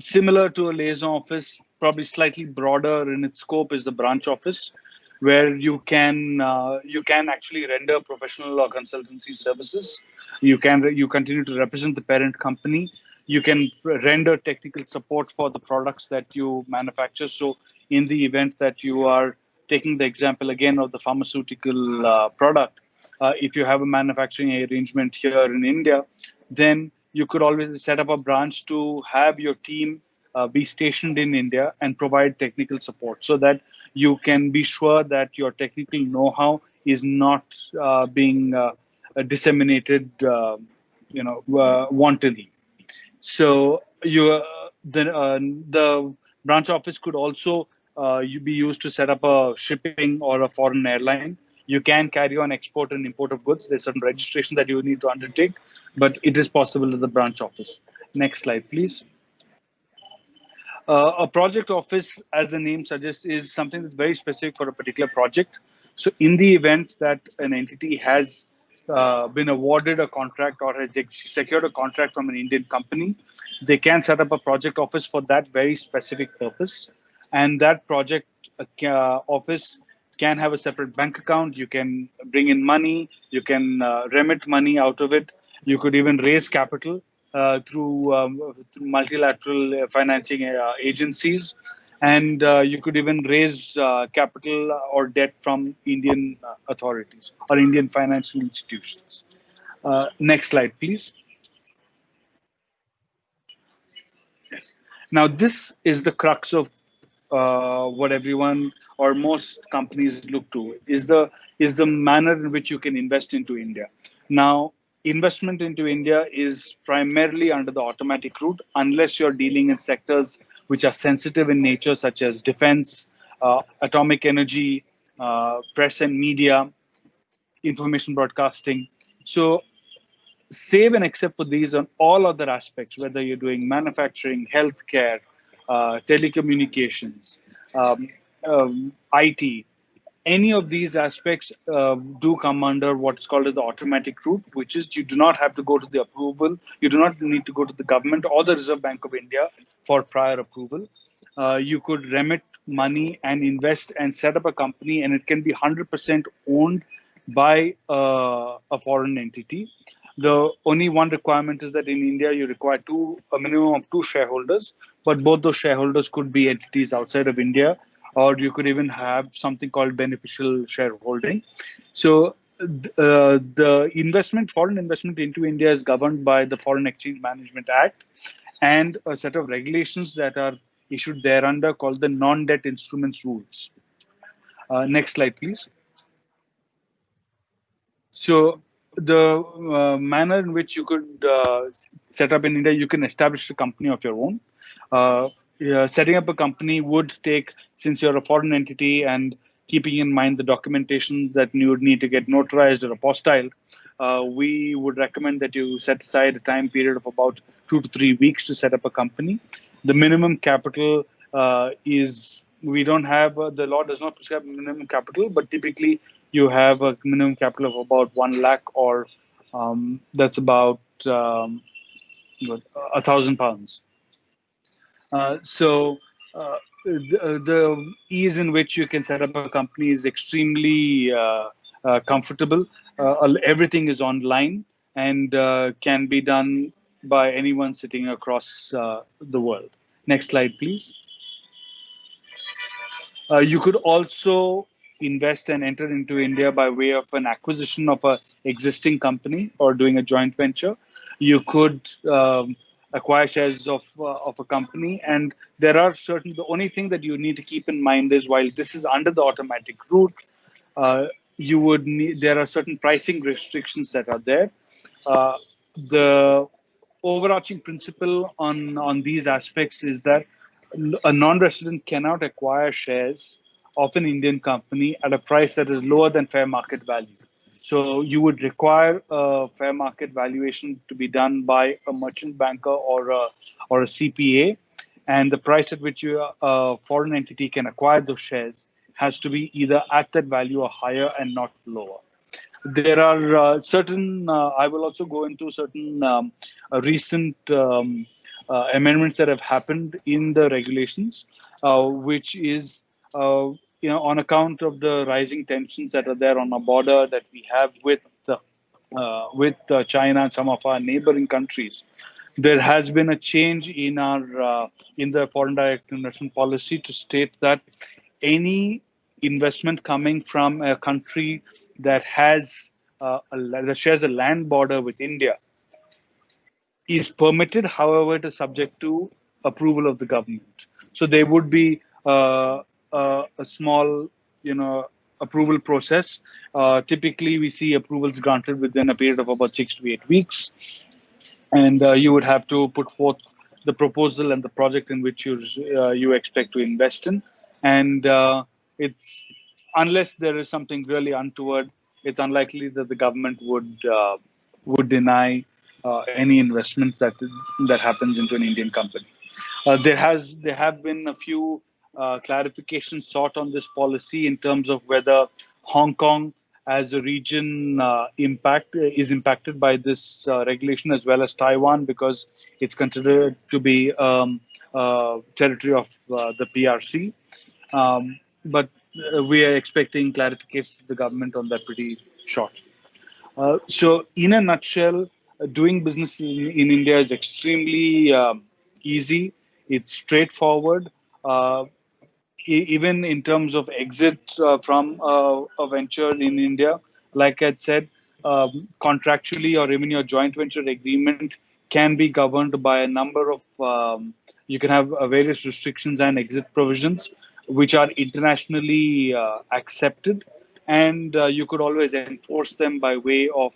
Similar to a liaison office, probably slightly broader in its scope, is the branch office, where you can actually render professional or consultancy services. You continue to represent the parent company. You can render technical support for the products that you manufacture. So in the event that you are taking the example again of the pharmaceutical product, if you have a manufacturing arrangement here in India, then you could always set up a branch to have your team be stationed in India and provide technical support, so that you can be sure that your technical know-how is not being disseminated, wantonly. So the branch office could also be used to set up a shipping or a foreign airline. You can carry on export and import of goods. There's some registration that you need to undertake, but it is possible at the branch office. Next slide, please. A project office, as the name suggests, is something that's very specific for a particular project. So in the event that an entity has been awarded a contract or has secured a contract from an Indian company, they can set up a project office for that very specific purpose. And that project office can have a separate bank account. You can bring in money. You can remit money out of it. You could even raise capital through multilateral financing agencies. And you could even raise capital or debt from Indian authorities or Indian financial institutions. Next slide, please. Yes. Now, this is the crux of what everyone or most companies look to, is the manner in which you can invest into India. Now, investment into India is primarily under the automatic route, unless you're dealing in sectors which are sensitive in nature, such as defense, atomic energy, press and media, information broadcasting. So save and except for these on all other aspects, whether you're doing manufacturing, healthcare, telecommunications, IT, any of these aspects do come under what's called as the automatic route, which is you do not have to go to the approval. You do not need to go to the government or the Reserve Bank of India for prior approval. You could remit money and invest and set up a company, and it can be 100% owned by a foreign entity. The only one requirement is that in India, you require a minimum of 2 shareholders, but both those shareholders could be entities outside of India, or you could even have something called beneficial shareholding. So the foreign investment into India is governed by the Foreign Exchange Management Act and a set of regulations that are issued thereunder called the Non-Debt Instruments Rules. Next slide, please. So the manner in which you could set up in India, you can establish a company of your own. Setting up a company would take, since you're a foreign entity and keeping in mind the documentation that you would need to get notarized or apostilled, we would recommend that you set aside a time period of about 2 to 3 weeks to set up a company. The minimum capital is we don't have, the law does not prescribe minimum capital, but typically you have a minimum capital of about 1 lakh, or that's about £1,000. So the ease in which you can set up a company is extremely comfortable. Everything is online and can be done by anyone sitting across the world. Next slide, please. You could also invest and enter into India by way of an acquisition of an existing company or doing a joint venture. You could acquire shares of a company, and there are certain. The only thing that you need to keep in mind is, while this is under the automatic route, you would need. There are certain pricing restrictions that are there. The overarching principle on these aspects is that a non-resident cannot acquire shares of an Indian company at a price that is lower than fair market value. So you would require a fair market valuation to be done by a merchant banker or a CPA, and the price at which a foreign entity can acquire those shares has to be either at that value or higher and not lower. There are certain, I will also go into certain recent amendments that have happened in the regulations, which is, on account of the rising tensions that are there on our border that we have with China and some of our neighboring countries. There has been a change in our in the foreign direct investment policy to state that any investment coming from a country that has that shares a land border with India is permitted, however, it is subject to approval of the government. So there would be a small, approval process. Typically, we see approvals granted within a period of about 6 to 8 weeks, and you would have to put forth the proposal and the project in which you expect to invest in, and it's unless there is something really untoward, it's unlikely that the government would deny any investment that happens into an Indian company. There have been a few clarifications sought on this policy in terms of whether Hong Kong as a region is impacted by this regulation, as well as Taiwan, because it's considered to be territory of the PRC. But we are expecting clarifications from the government on that pretty short. So in a nutshell, doing business in India is extremely easy. It's straightforward. Even in terms of exit from a venture in India, like I said, contractually or even your joint venture agreement can be governed by a number of, you can have various restrictions and exit provisions, which are internationally accepted, and you could always enforce them by way of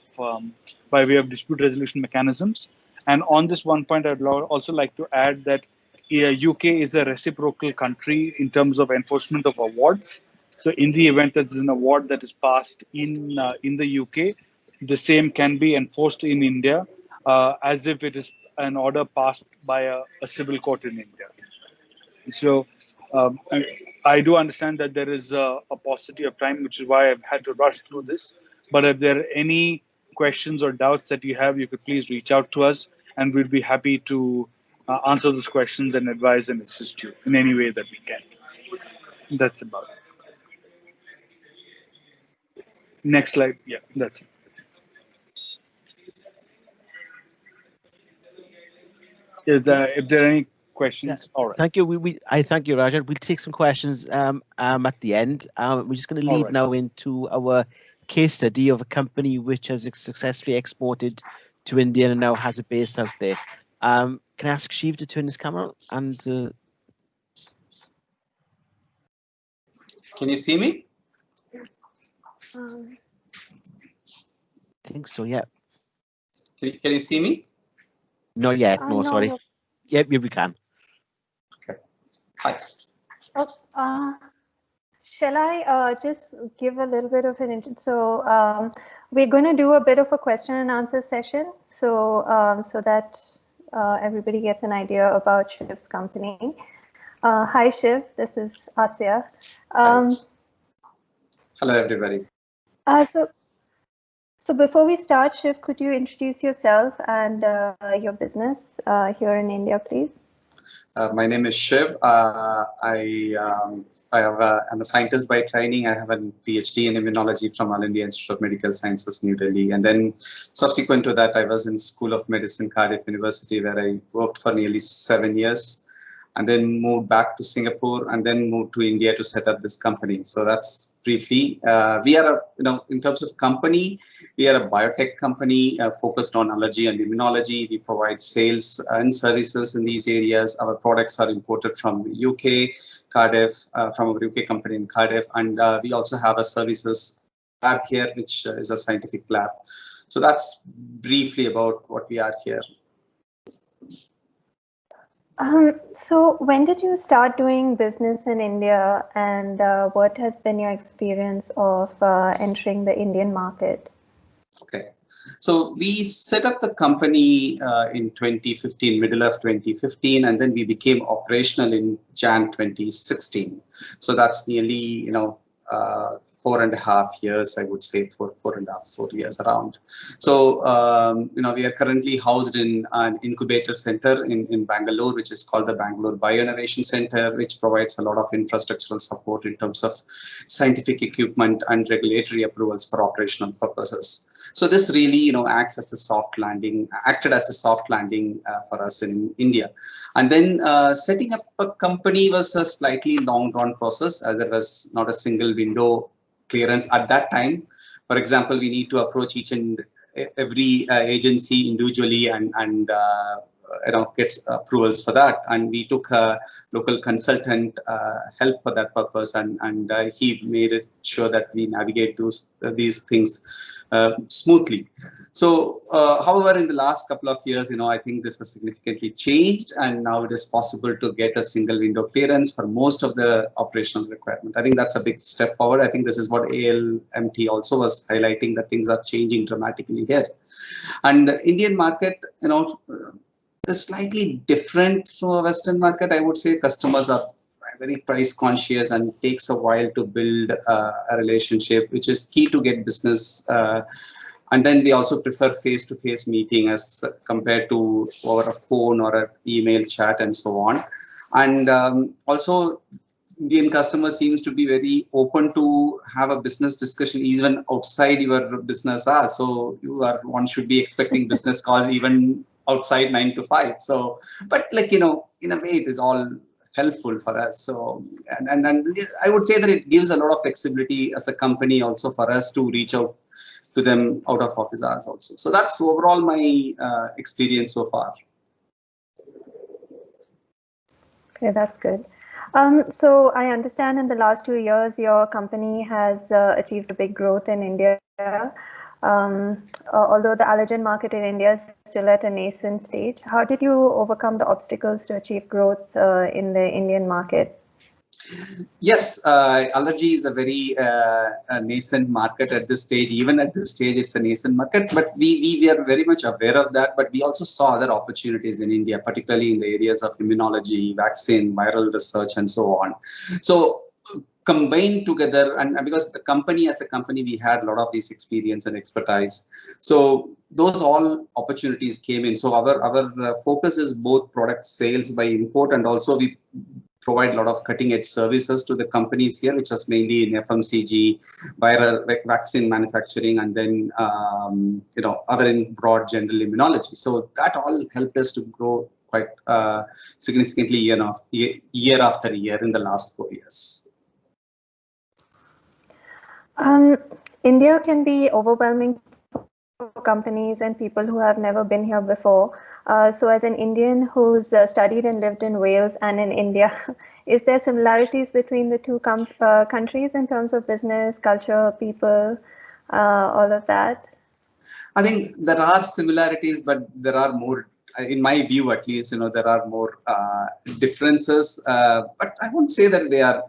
dispute resolution mechanisms. And on this one point, I'd also like to add that UK is a reciprocal country in terms of enforcement of awards. So in the event that there's an award that is passed in the UK, the same can be enforced in India as if it is an order passed by a civil court in India. So I do understand that there is a paucity of time, which is why I've had to rush through this. But if there are any questions or doubts that you have, you could please reach out to us, and we'd be happy to answer those questions and advise and assist you in any way that we can. That's about it. Next slide. Yeah, that's it. If there are any questions, all right. Thank you. I thank you, Raja. We'll take some questions at the end. We're just going to lead now into our case study of a company which has successfully exported to India and now has a base out there. Can I ask Shiv to turn his camera and? Can you see me? I think so. Yeah. Can you see me? Not yet. No, sorry. Yep, we can. Okay. Hi. Shall I just give a little bit of an intro? So we're going to do a bit of a question and answer session, so that everybody gets an idea about Shiv's company. Hi, Shiv. This is Asya. Hello, everybody. So before we start, Shiv, could you introduce yourself and your business here in India, please? My name is Shiv. I'm a scientist by training. I have a PhD in immunology from All India Institute of Medical Sciences, New Delhi. And then subsequent to that, I was in School of Medicine, Cardiff University, where I worked for nearly 7 years. And then moved back to Singapore, and then moved to India to set up this company. So that's briefly. We are, in terms of company, we are a biotech company focused on allergy and immunology. We provide sales and services in these areas. Our products are imported from UK, Cardiff, from a UK company in Cardiff, and we also have a services lab here, which is a scientific lab. So that's briefly about what we are here. So when did you start doing business in India, and what has been your experience of entering the Indian market? Okay, so we set up the company in 2015, middle of 2015, and then we became operational in Jan 2016. So that's nearly, 4.5 years, I would say, 4 years around. So, we are currently housed in an incubator center in Bangalore, which is called the Bangalore Bioinnovation Center, which provides a lot of infrastructural support in terms of scientific equipment and regulatory approvals for operational purposes. So this really, acted as a soft landing for us in India. And then setting up a company was a slightly long-drawn process, as there was not a single window clearance at that time. For example, we need to approach each and every agency individually and get approvals for that. And we took a local consultant help for that purpose, and he made it sure that we navigate these things smoothly. So, however, in the last couple of years, I think this has significantly changed, and now it is possible to get a single window clearance for most of the operational requirement. I think that's a big step forward. I think this is what ALMT also was highlighting, that things are changing dramatically here. And the Indian market, is slightly different from a Western market. I would say customers are very price conscious, and it takes a while to build a relationship, which is key to get business. And then they also prefer face-to-face meeting as compared to over a phone or an email chat and so on. And also, Indian customer seems to be very open to have a business discussion even outside your business hours. So one should be expecting business calls even outside 9 to 5. So, but in a way, it is all helpful for us. So, and I would say that it gives a lot of flexibility as a company also for us to reach out to them out of office hours also. So that's overall my experience so far. Okay, that's good. So I understand in the last 2 years, your company has achieved a big growth in India. Although the allergen market in India is still at a nascent stage, how did you overcome the obstacles to achieve growth in the Indian market? Yes, allergy is a very nascent market at this stage. Even at this stage, it's a nascent market, but we are very much aware of that. But we also saw other opportunities in India, particularly in the areas of immunology, vaccine, viral research, and so on. So combined together, and because the company as a company, we had a lot of this experience and expertise. So those all opportunities came in. So our focus is both product sales by import, and also we provide a lot of cutting-edge services to the companies here, which is mainly in FMCG, viral vaccine manufacturing, and then other in broad general immunology. So that all helped us to grow quite significantly year after year in the last 4 years. India can be overwhelming for companies and people who have never been here before. So as an Indian who's studied and lived in Wales and in India, is there similarities between the two countries in terms of business, culture, people, all of that? I think there are similarities, but there are more, in my view at least, there are more differences. But I won't say that they are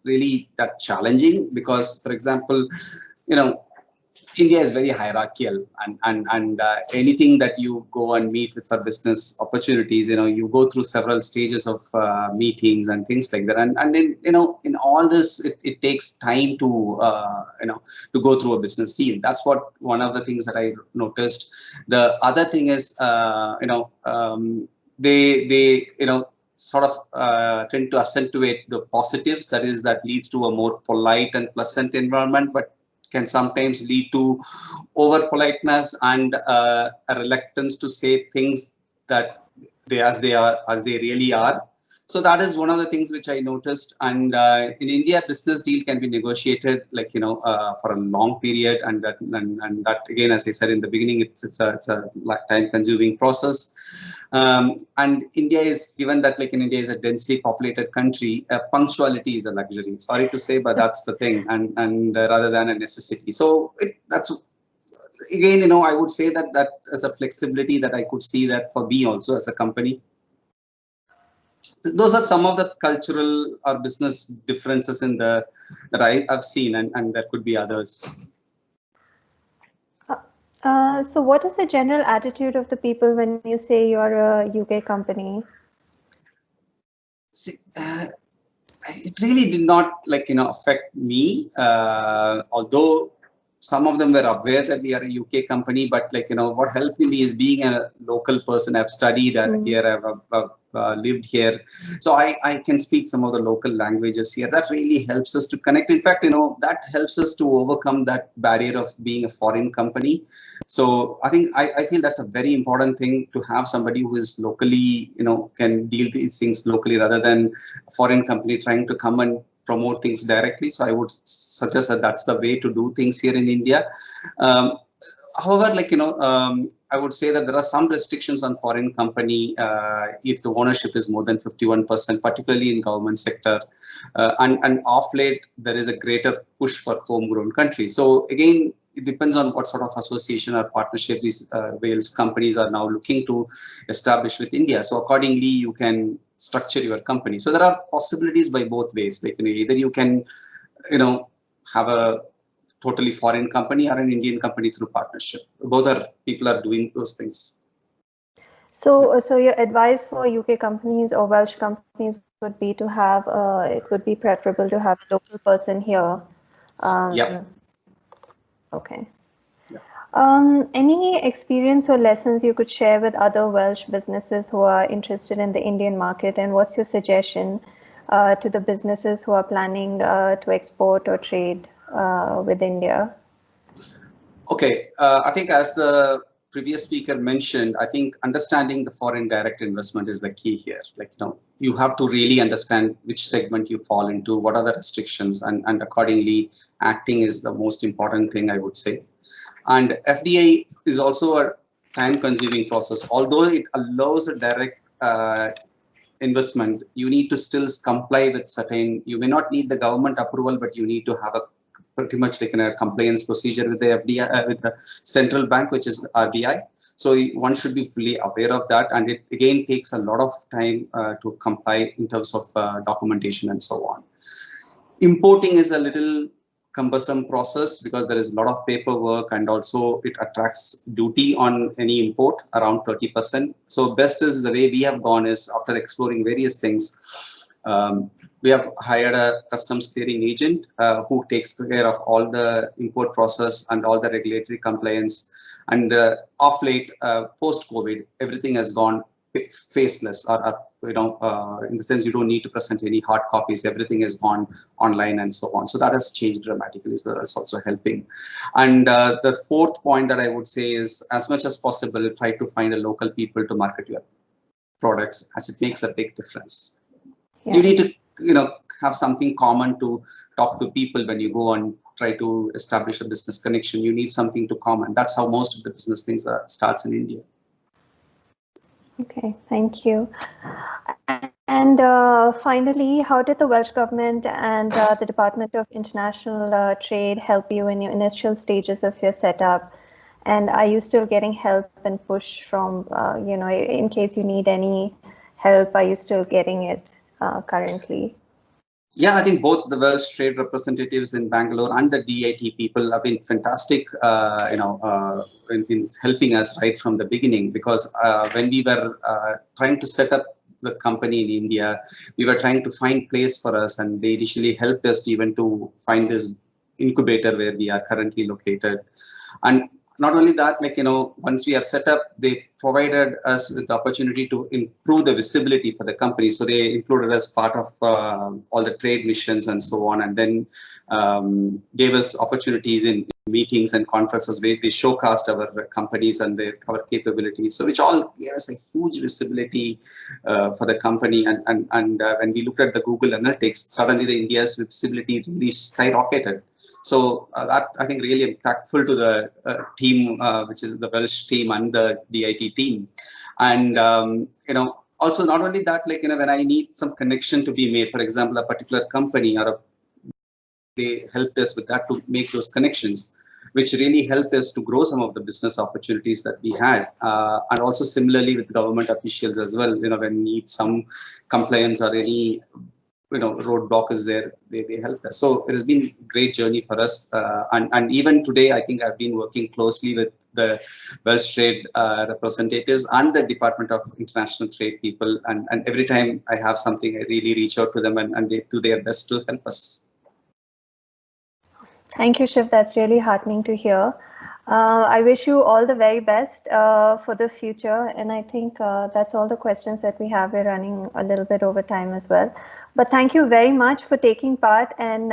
really that challenging, because, for example, India is very hierarchical, and anything that you go and meet with for business opportunities, you go through several stages of meetings and things like that, and then in all this it takes time to to go through a business deal. That's what one of the things that I noticed. The other thing is they sort of tend to accentuate the positives. That leads to a more polite and pleasant environment, but can sometimes lead to over politeness and a reluctance to say things that as they really are. So that is one of the things which I noticed. And in India, business deal can be negotiated for a long period, and that again, as I said in the beginning, it's a time-consuming process. And India is, given that India is a densely populated country, punctuality is a luxury. Sorry to say, but that's the thing, and rather than a necessity. So that's again, I would say that as a flexibility that I could see that for me also as a company. Those are some of the cultural or business differences that I've seen, and there could be others. So what is the general attitude of the people when you say you're a UK company? See, it really did not affect me, although some of them were aware that we are a UK company, but what helped me is being a local person. I've studied here, I've lived here, so I can speak some of the local languages here. That really helps us to connect. In fact, that helps us to overcome that barrier of being a foreign company. So I think I feel that's a very important thing, to have somebody who is locally, can deal these things locally rather than a foreign company trying to come and promote things directly. So I would suggest that that's the way to do things here in India. However, I would say that there are some restrictions on foreign company if the ownership is more than 51%, particularly in government sector. And off late, there is a greater push for homegrown countries. So again, it depends on what sort of association or partnership these Wales companies are now looking to establish with India. So accordingly, you can structure your company. So there are possibilities by both ways. Either you can, have a totally foreign company or an Indian company through partnership. People are doing those things. So your advice for UK companies or Welsh companies would be to have, it would be preferable to have a local person here. Yeah. Okay. Yeah. Any experience or lessons you could share with other Welsh businesses who are interested in the Indian market, and what's your suggestion to the businesses who are planning to export or trade with India? Okay, I think as the previous speaker mentioned, I think understanding the foreign direct investment is the key here. You have to really understand which segment you fall into, what are the restrictions, and accordingly acting is the most important thing, I would say. And FDI is also a time-consuming process. Although it allows a direct investment, you need to still comply with certain. You may not need the government approval, but you need to have a pretty much a compliance procedure with the FDI, with the central bank, which is the RBI. So one should be fully aware of that, and it again takes a lot of time to comply in terms of documentation and so on. Importing is a little cumbersome process because there is a lot of paperwork, and also it attracts duty on any import around 30%. So best is the way we have gone is, after exploring various things, we have hired a customs clearing agent who takes care of all the import process and all the regulatory compliance. And off late, post-COVID, everything has gone faceless, or in the sense you don't need to present any hard copies. Everything is gone online and so on. So that has changed dramatically. So that's also helping. And the fourth point that I would say is, as much as possible, try to find a local people to market your products, as it makes a big difference. Yeah. You need to have something common to talk to people when you go and try to establish a business connection. You need something to common. That's how most of the business things starts in India. Okay, thank you. And finally, how did the Welsh government and the Department of International Trade help you in your initial stages of your setup? And are you still getting help and push from, in case you need any help, are you still getting it currently? Yeah, I think both the Welsh trade representatives in Bangalore and the DIT people have been fantastic, in helping us right from the beginning. Because when we were trying to set up the company in India, we were trying to find place for us, and they initially helped us even to find this incubator where we are currently located. And not only that, once we are set up, they provided us with the opportunity to improve the visibility for the company. So they included us part of all the trade missions and so on, and then gave us opportunities in meetings and conferences where they showcased our companies and our capabilities. So which all gave us a huge visibility for the company. And when we looked at the Google Analytics, suddenly the India's visibility really skyrocketed. So that, I think, really am thankful to the team, which is the Welsh team and the DIT team. And, also not only that, when I need some connection to be made, for example, a particular company they helped us with that to make those connections, which really helped us to grow some of the business opportunities that we had. And also similarly with government officials as well, when we need some compliance or any roadblock is there, they help us. So it has been a great journey for us. And even today, I think I've been working closely with the Welsh trade representatives and the Department of International Trade people. And every time I have something, I really reach out to them, and they do their best to help us. Thank you, Shiv. That's really heartening to hear. I wish you all the very best for the future. And I think that's all the questions that we have. We're running a little bit over time as well. But thank you very much for taking part and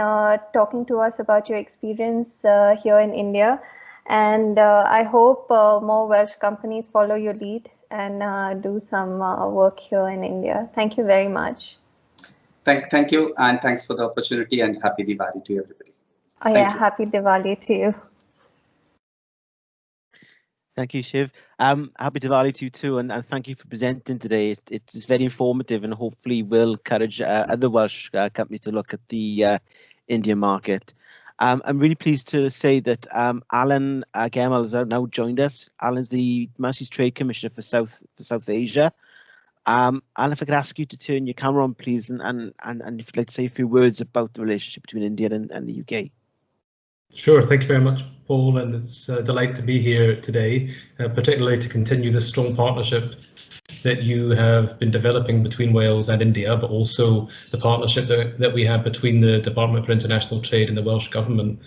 talking to us about your experience here in India. And I hope more Welsh companies follow your lead and do some work here in India. Thank you very much. Thank you. And thanks for the opportunity, and happy Diwali to everybody. Oh, yeah, happy Diwali to you. Thank you, Shiv. Happy Diwali to you too, and thank you for presenting today. It's very informative, and hopefully will encourage other Welsh companies to look at the Indian market. I'm really pleased to say that Alan Gemal has now joined us. Alan's the Master's Trade Commissioner for South Asia. Alan, if I could ask you to turn your camera on, please, and if you'd like to say a few words about the relationship between India and the UK. Sure, thank you very much, Paul, and it's a delight to be here today, particularly to continue this strong partnership that you have been developing between Wales and India, but also the partnership that we have between the Department for International Trade and the Welsh Government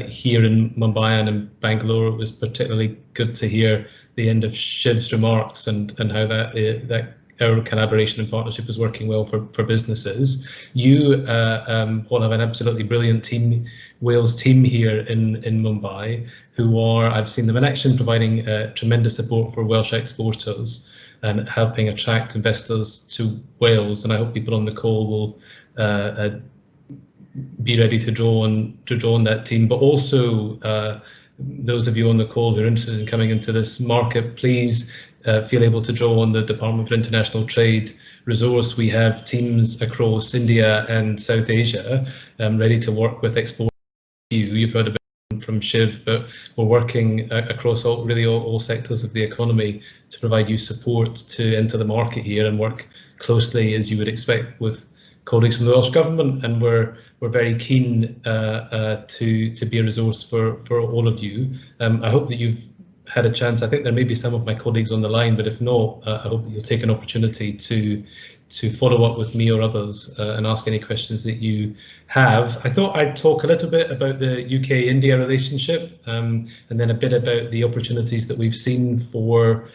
here in Mumbai and in Bangalore. It was particularly good to hear the end of Shiv's remarks and how that our collaboration and partnership is working well for businesses. You all have an absolutely brilliant team, Wales team here in Mumbai, who are, I've seen them in action, providing tremendous support for Welsh exporters and helping attract investors to Wales. And I hope people on the call will be ready to draw on that team, but also those of you on the call who are interested in coming into this market, please feel able to draw on the Department for International Trade resource. We have teams across India and South Asia ready to work with exporters. You've heard about from Shiv, but we're working across all sectors of the economy to provide you support to enter the market here and work closely, as you would expect, with colleagues from the Welsh Government, and we're very keen to be a resource for all of you. I hope that you've had a chance. I think there may be some of my colleagues on the line, but if not, I hope that you'll take an opportunity to follow up with me or others and ask any questions that you have. I thought I'd talk a little bit about the UK-India relationship and then a bit about the opportunities that we've seen for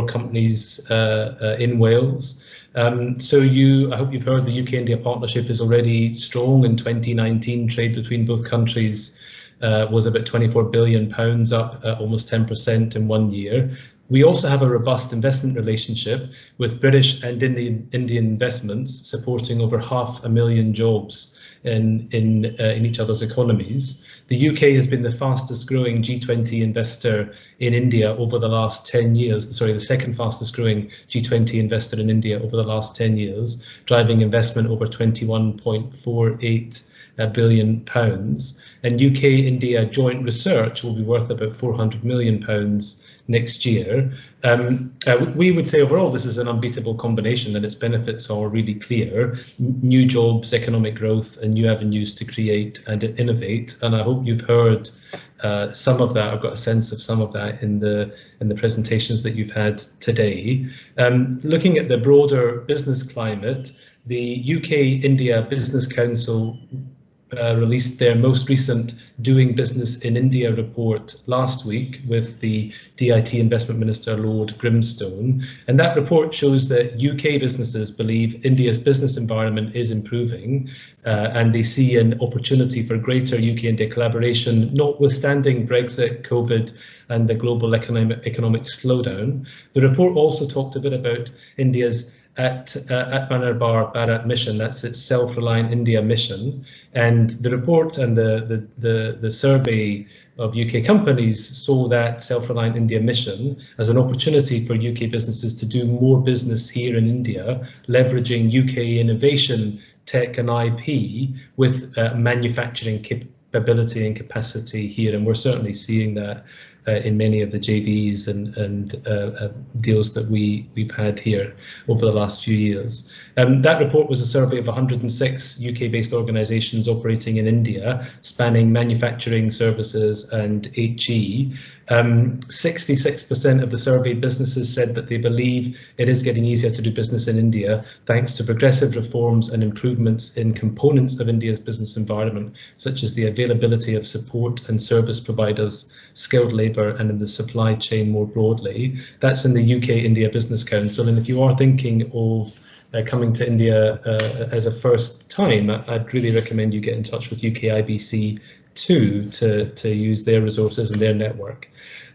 companies in Wales. So I hope you've heard the UK-India partnership is already strong. In 2019, trade between both countries was about £24 billion, up almost 10% in 1 year. We also have a robust investment relationship with British and Indian investments, supporting over 500,000 jobs in each other's economies. The UK has been the fastest growing G20 investor in India over the last 10 years, sorry, the second fastest growing G20 investor in India over the last 10 years, driving investment over £21.48 billion. And UK-India joint research will be worth about £400 million next year. We would say overall this is an unbeatable combination, and its benefits are really clear: new jobs, economic growth, and new avenues to create and innovate. And I hope you've heard some of that. I've got a sense of some of that in the presentations that you've had today. Looking at the broader business climate, the UK-India Business Council released their most recent Doing Business in India report last week with the DIT Investment Minister Lord Grimstone, and that report shows that UK businesses believe India's business environment is improving, and they see an opportunity for greater UK-India collaboration, notwithstanding Brexit, COVID, and the global economic slowdown. The report also talked a bit about India's Atmanirbhar Bharat mission, that's its self-reliant India mission, and the report and the survey of UK companies saw that self-reliant India mission as an opportunity for UK businesses to do more business here in India, leveraging UK innovation, tech and IP with manufacturing capability and capacity here, and we're certainly seeing that in many of the JVs and deals that we've had here over the last few years. That report was a survey of 106 UK-based organisations operating in India, spanning manufacturing, services and HE. 66% of the surveyed businesses said that they believe it is getting easier to do business in India thanks to progressive reforms and improvements in components of India's business environment, such as the availability of support and service providers, skilled labour and in the supply chain more broadly. That's in the UK-India Business Council, and if you are thinking of coming to India as a first time, I'd really recommend you get in touch with UK IBC too to use their resources and their network.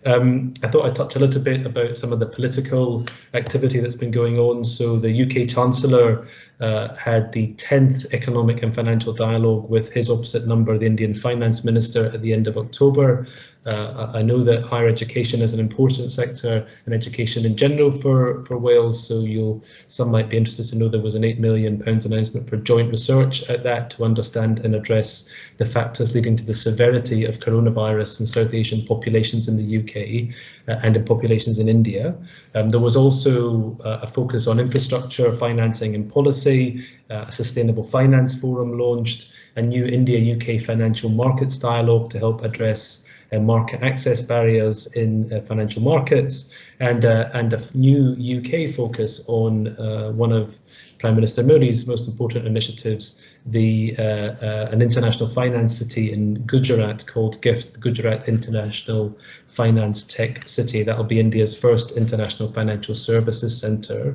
I thought I'd touch a little bit about some of the political activity that's been going on. So the UK Chancellor had the 10th Economic and Financial Dialogue with his opposite number, the Indian Finance Minister, at the end of October. I know that higher education is an important sector, and education in general for Wales, so some might be interested to know there was an £8 million announcement for joint research at that to understand and address the factors leading to the severity of coronavirus in South Asian populations in the UK and in populations in India. There was also a focus on infrastructure, financing and policy, a sustainable finance forum launched, a new India-UK financial markets dialogue to help address market access barriers in financial markets, and a new UK focus on one of Prime Minister Modi's most important initiatives, an international finance city in Gujarat called GIFT, Gujarat International Finance Tech City. That will be India's first international financial services centre.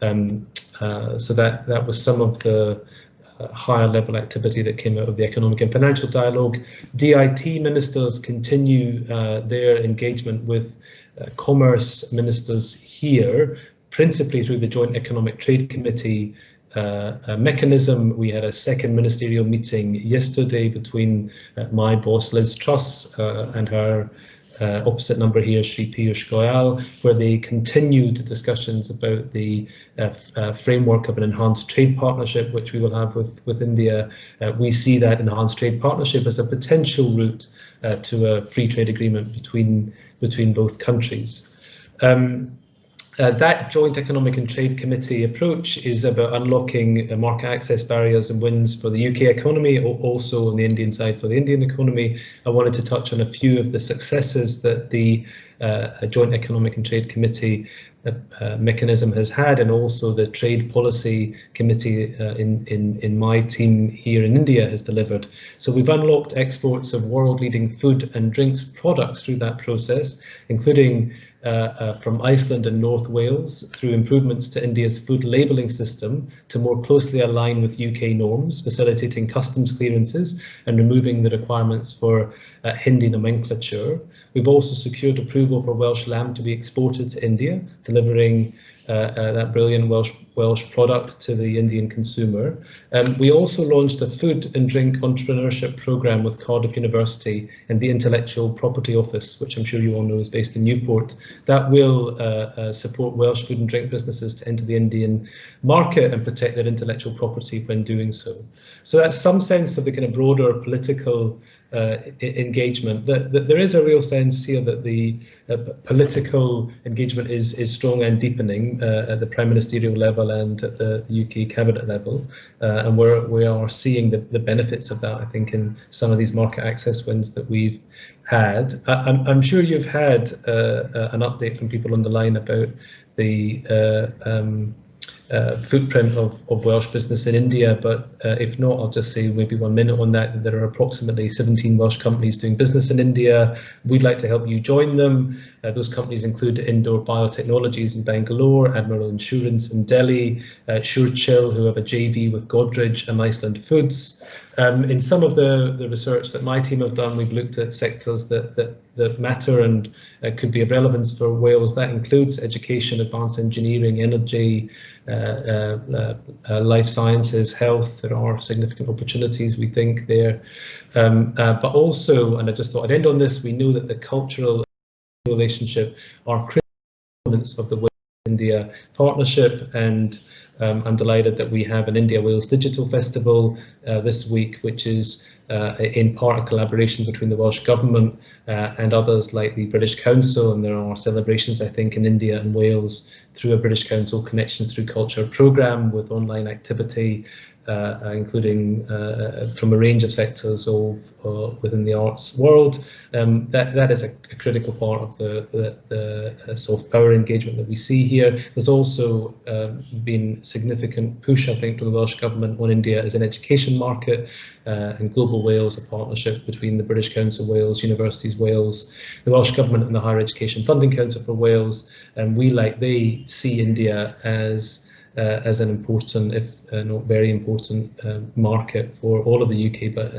So that was some of the higher level activity that came out of the Economic and Financial Dialogue. DIT ministers continue their engagement with commerce ministers here, principally through the Joint Economic Trade Committee mechanism. We had a second ministerial meeting yesterday between my boss Liz Truss and her opposite number here, Shri Piyush Goyal, where they continued discussions about the framework of an enhanced trade partnership, which we will have with India. We see that enhanced trade partnership as a potential route to a free trade agreement between both countries. That Joint Economic and Trade Committee approach is about unlocking market access barriers and wins for the UK economy, also on the Indian side for the Indian economy. I wanted to touch on a few of the successes that the Joint Economic and Trade Committee mechanism has had, and also the Trade Policy Committee in my team here in India has delivered. So we've unlocked exports of world-leading food and drinks products through that process, including from Iceland and North Wales, through improvements to India's food labelling system to more closely align with UK norms, facilitating customs clearances and removing the requirements for Hindi nomenclature. We've also secured approval for Welsh lamb to be exported to India, delivering that brilliant Welsh Welsh product to the Indian consumer. We also launched a food and drink entrepreneurship program with Cardiff University and the Intellectual Property Office, which I'm sure you all know is based in Newport. That will support Welsh food and drink businesses to enter the Indian market and protect their intellectual property when doing so. So that's some sense of the kind of broader political engagement. There is a real sense here that the political engagement is strong and deepening at the prime ministerial level and at the UK cabinet level, and we are seeing the benefits of that, I think, in some of these market access wins that we've had. I'm sure you've had an update from people on the line about the footprint of Welsh business in India, but if not, I'll just say maybe 1 minute on that. There are approximately 17 Welsh companies doing business in India. We'd like to help you join them. Those companies include Indoor Biotechnologies in Bangalore, Admiral Insurance in Delhi, SureChill, who have a JV with Godrej, and Iceland Foods. In some of the research that my team have done, we've looked at sectors that matter and could be of relevance for Wales. That includes education, advanced engineering, energy, life sciences, health. There are significant opportunities, we think, there. But also, and I just thought I'd end on this, we know that the cultural relationship are critical elements of the Wales-India partnership, and I'm delighted that we have an India-Wales Digital Festival this week, which is in part a collaboration between the Welsh Government and others like the British Council, and there are celebrations, I think, in India and Wales through a British Council Connections Through Culture programme with online activity, including from a range of sectors within the arts world. That is a critical part of the soft power engagement that we see here. There's also been significant push, I think, from the Welsh Government on India as an education market, and Global Wales, a partnership between the British Council Wales, Universities Wales, the Welsh Government and the Higher Education Funding Council for Wales. And we, like they, see India as an important, if not very important, market for all of the UK, but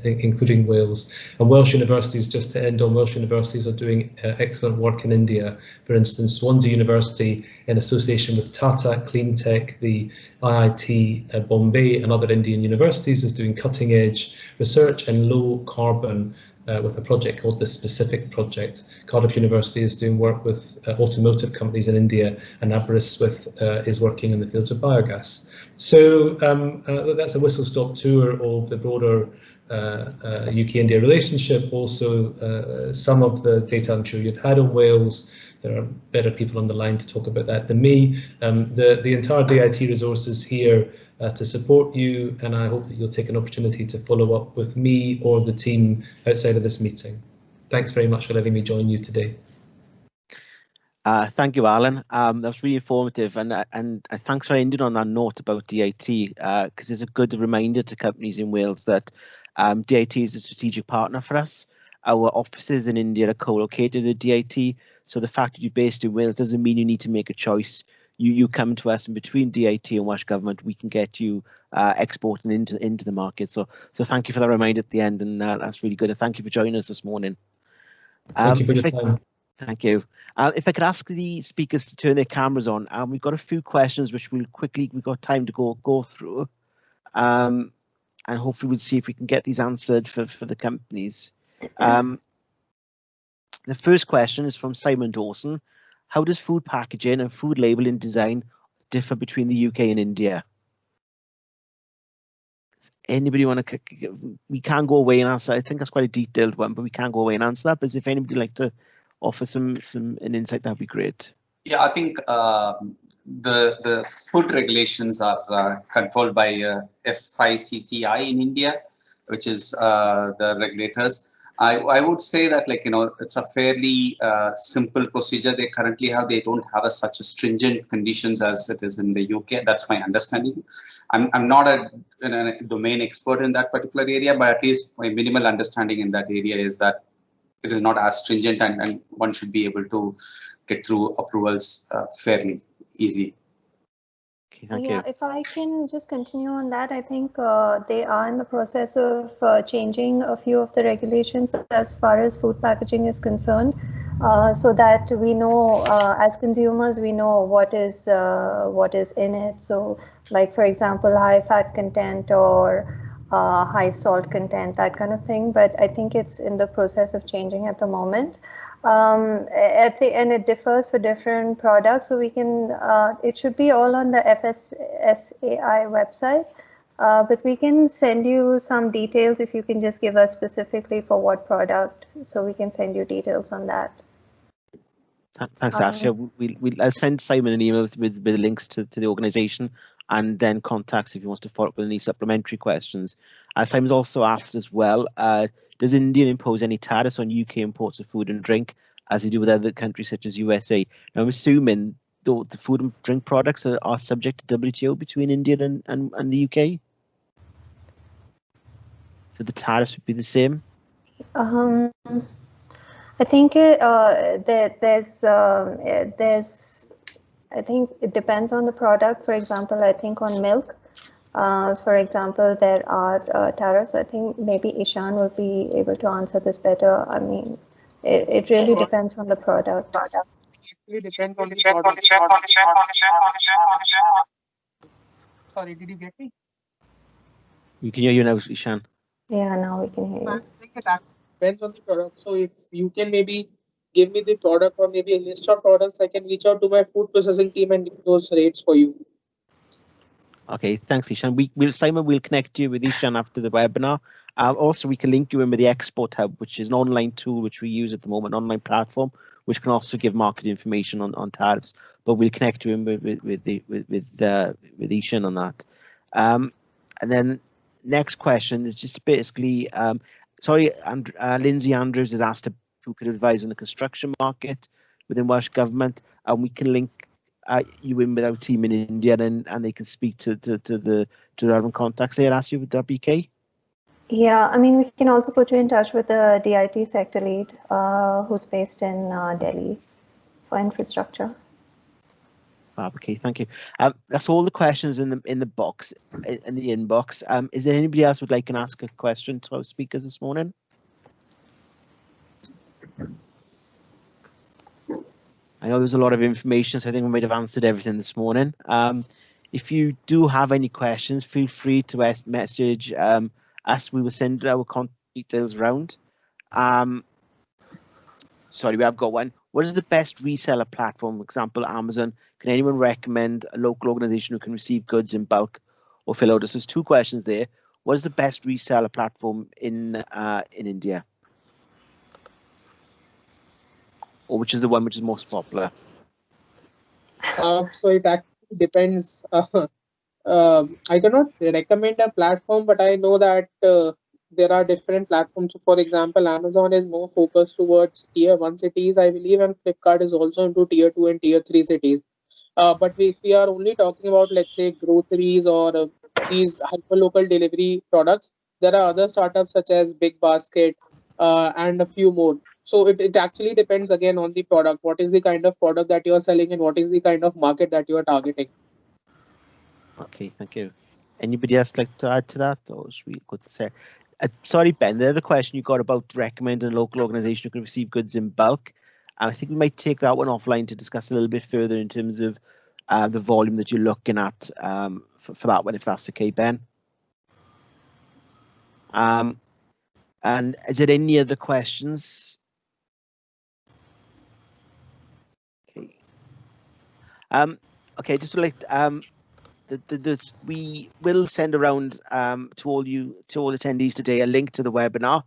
including Wales. And Welsh universities, just to end on, Welsh universities are doing excellent work in India. For instance, Swansea University, in association with Tata Clean Tech, the IIT Bombay and other Indian universities, is doing cutting edge research and low carbon with a project called the Specific Project. Cardiff University is doing work with automotive companies in India, and Aberystwyth is working in the fields of biogas. So that's a whistle-stop tour of the broader UK-India relationship. Also, some of the data I'm sure you've had on Wales. There are better people on the line to talk about that than me. The entire DIT resource is here to support you, and I hope that you'll take an opportunity to follow up with me or the team outside of this meeting. Thanks very much for letting me join you today. Thank you, Alan. That's really informative, and thanks for ending on that note about DIT, because it's a good reminder to companies in Wales that DIT is a strategic partner for us. Our offices in India are co-located at DIT, so the fact that you're based in Wales doesn't mean you need to make a choice. You come to us, and between DIT and Welsh Government, we can get you exporting into the market. So thank you for that reminder at the end, and that's really good. And thank you for joining us this morning. Thank you for your time. Thank you. If I could ask the speakers to turn their cameras on, we've got a few questions which we've got time to go through, and hopefully we'll see if we can get these answered for the companies. The first question is from Simon Dawson. How does food packaging and food labelling design differ between the UK and India? Does anybody want to? We can go away and answer. I think that's quite a detailed one, but we can go away and answer that. But if anybody would like to offer an insight, that'd be great. Yeah, I think the food regulations are controlled by FICCI in India, which is the regulators. I would say that, like, it's a fairly simple procedure they currently have. They don't have such a stringent conditions as it is in the UK. That's my understanding. I'm not a domain expert in that particular area, but at least my minimal understanding in that area is that it is not as stringent, and one should be able to get through approvals fairly easy. Thank you. If I can just continue on that, I think they are in the process of changing a few of the regulations as far as food packaging is concerned. so that we know, as consumers, we know what is in it. So, like for example, high fat content or high salt content, that kind of thing. But I think it's in the process of changing at the moment. And it differs for different products. So we can, it should be all on the FSSAI website. But we can send you some details if you can just give us specifically for what product, so we can send you details on that. Thanks, Asya. I'll send Simon an email with links to the organisation, and then contacts if he wants to follow up with any supplementary questions. Simon's also asked as well, does India impose any tariffs on UK imports of food and drink as they do with other countries such as USA? Now, I'm assuming the food and drink products are subject to WTO between India and the UK? So the tariffs would be the same? I think there's I think it depends on the product. For example, I think on milk, for example, there are tariffs. I think maybe Ishan will be able to answer this better. I mean, it really depends on the product. It depends on the product. Sorry, did you get me? We can hear you now, Ishan. Yeah, now we can hear you. I think it depends on the product. So if you can maybe give me the product or maybe a list of products, I can reach out to my food processing team and give those rates for you. Okay, thanks, Ishan. Simon will connect you with Ishan after the webinar. Also, we can link you in with the Export Hub, which is an online tool which we use at the moment, online platform, which can also give market information on tariffs. But we'll connect you in with Ishan on that. And then next question is just basically, Lindsay Andrews has asked who could advise on the construction market within Welsh Government, and we can link you in with our team in India, and they can speak to the relevant contacts they had asked you. Would that be okay? Yeah, I mean, we can also put you in touch with the DIT sector lead, who's based in Delhi for infrastructure. Okay, thank you. That's all the questions in the box, in the inbox. Is there anybody else would like to ask a question to our speakers this morning? I know there's a lot of information, so I think we might have answered everything this morning. If you do have any questions, feel free to message us. We will send our contact details around. Sorry, we have got one. What is the best reseller platform? For example, Amazon. Can anyone recommend a local organization who can receive goods in bulk or fill orders? There's two questions there. What is the best reseller platform in India? Or which is the one which is most popular? So it actually depends. I cannot recommend a platform, but I know that there are different platforms. So for example, Amazon is more focused towards tier 1 cities, I believe, and Flipkart is also into tier 2 and tier 3 cities. But if we are only talking about, let's say, groceries or these hyperlocal delivery products, there are other startups such as Big Basket and a few more. So it actually depends again on the product. What is the kind of product that you are selling and what is the kind of market that you are targeting? Okay, thank you. Anybody else like to add to that? Or should we go to say? Sorry, Ben, the other question you got about recommending a local organisation who can receive goods in bulk. I think we might take that one offline to discuss a little bit further in terms of the volume that you're looking at for that one, if that's okay, Ben. And is there any other questions? Okay. Okay, just to we will send around to all attendees today a link to the webinar,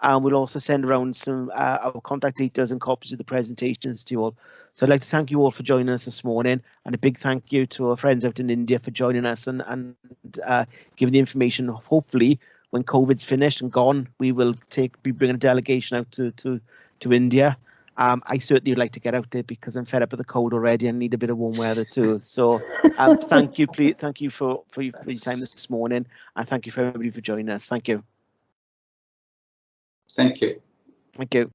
and we'll also send around some our contact details and copies of the presentations to you all. So I'd like to thank you all for joining us this morning, and a big thank you to our friends out in India for joining us and giving the information. Hopefully, when COVID's finished and gone, we will be bringing a delegation out to India. I certainly would like to get out there because I'm fed up with the cold already and need a bit of warm weather too. So thank you for your time this morning, and thank you for everybody for joining us. Thank you. Thank you. Thank you.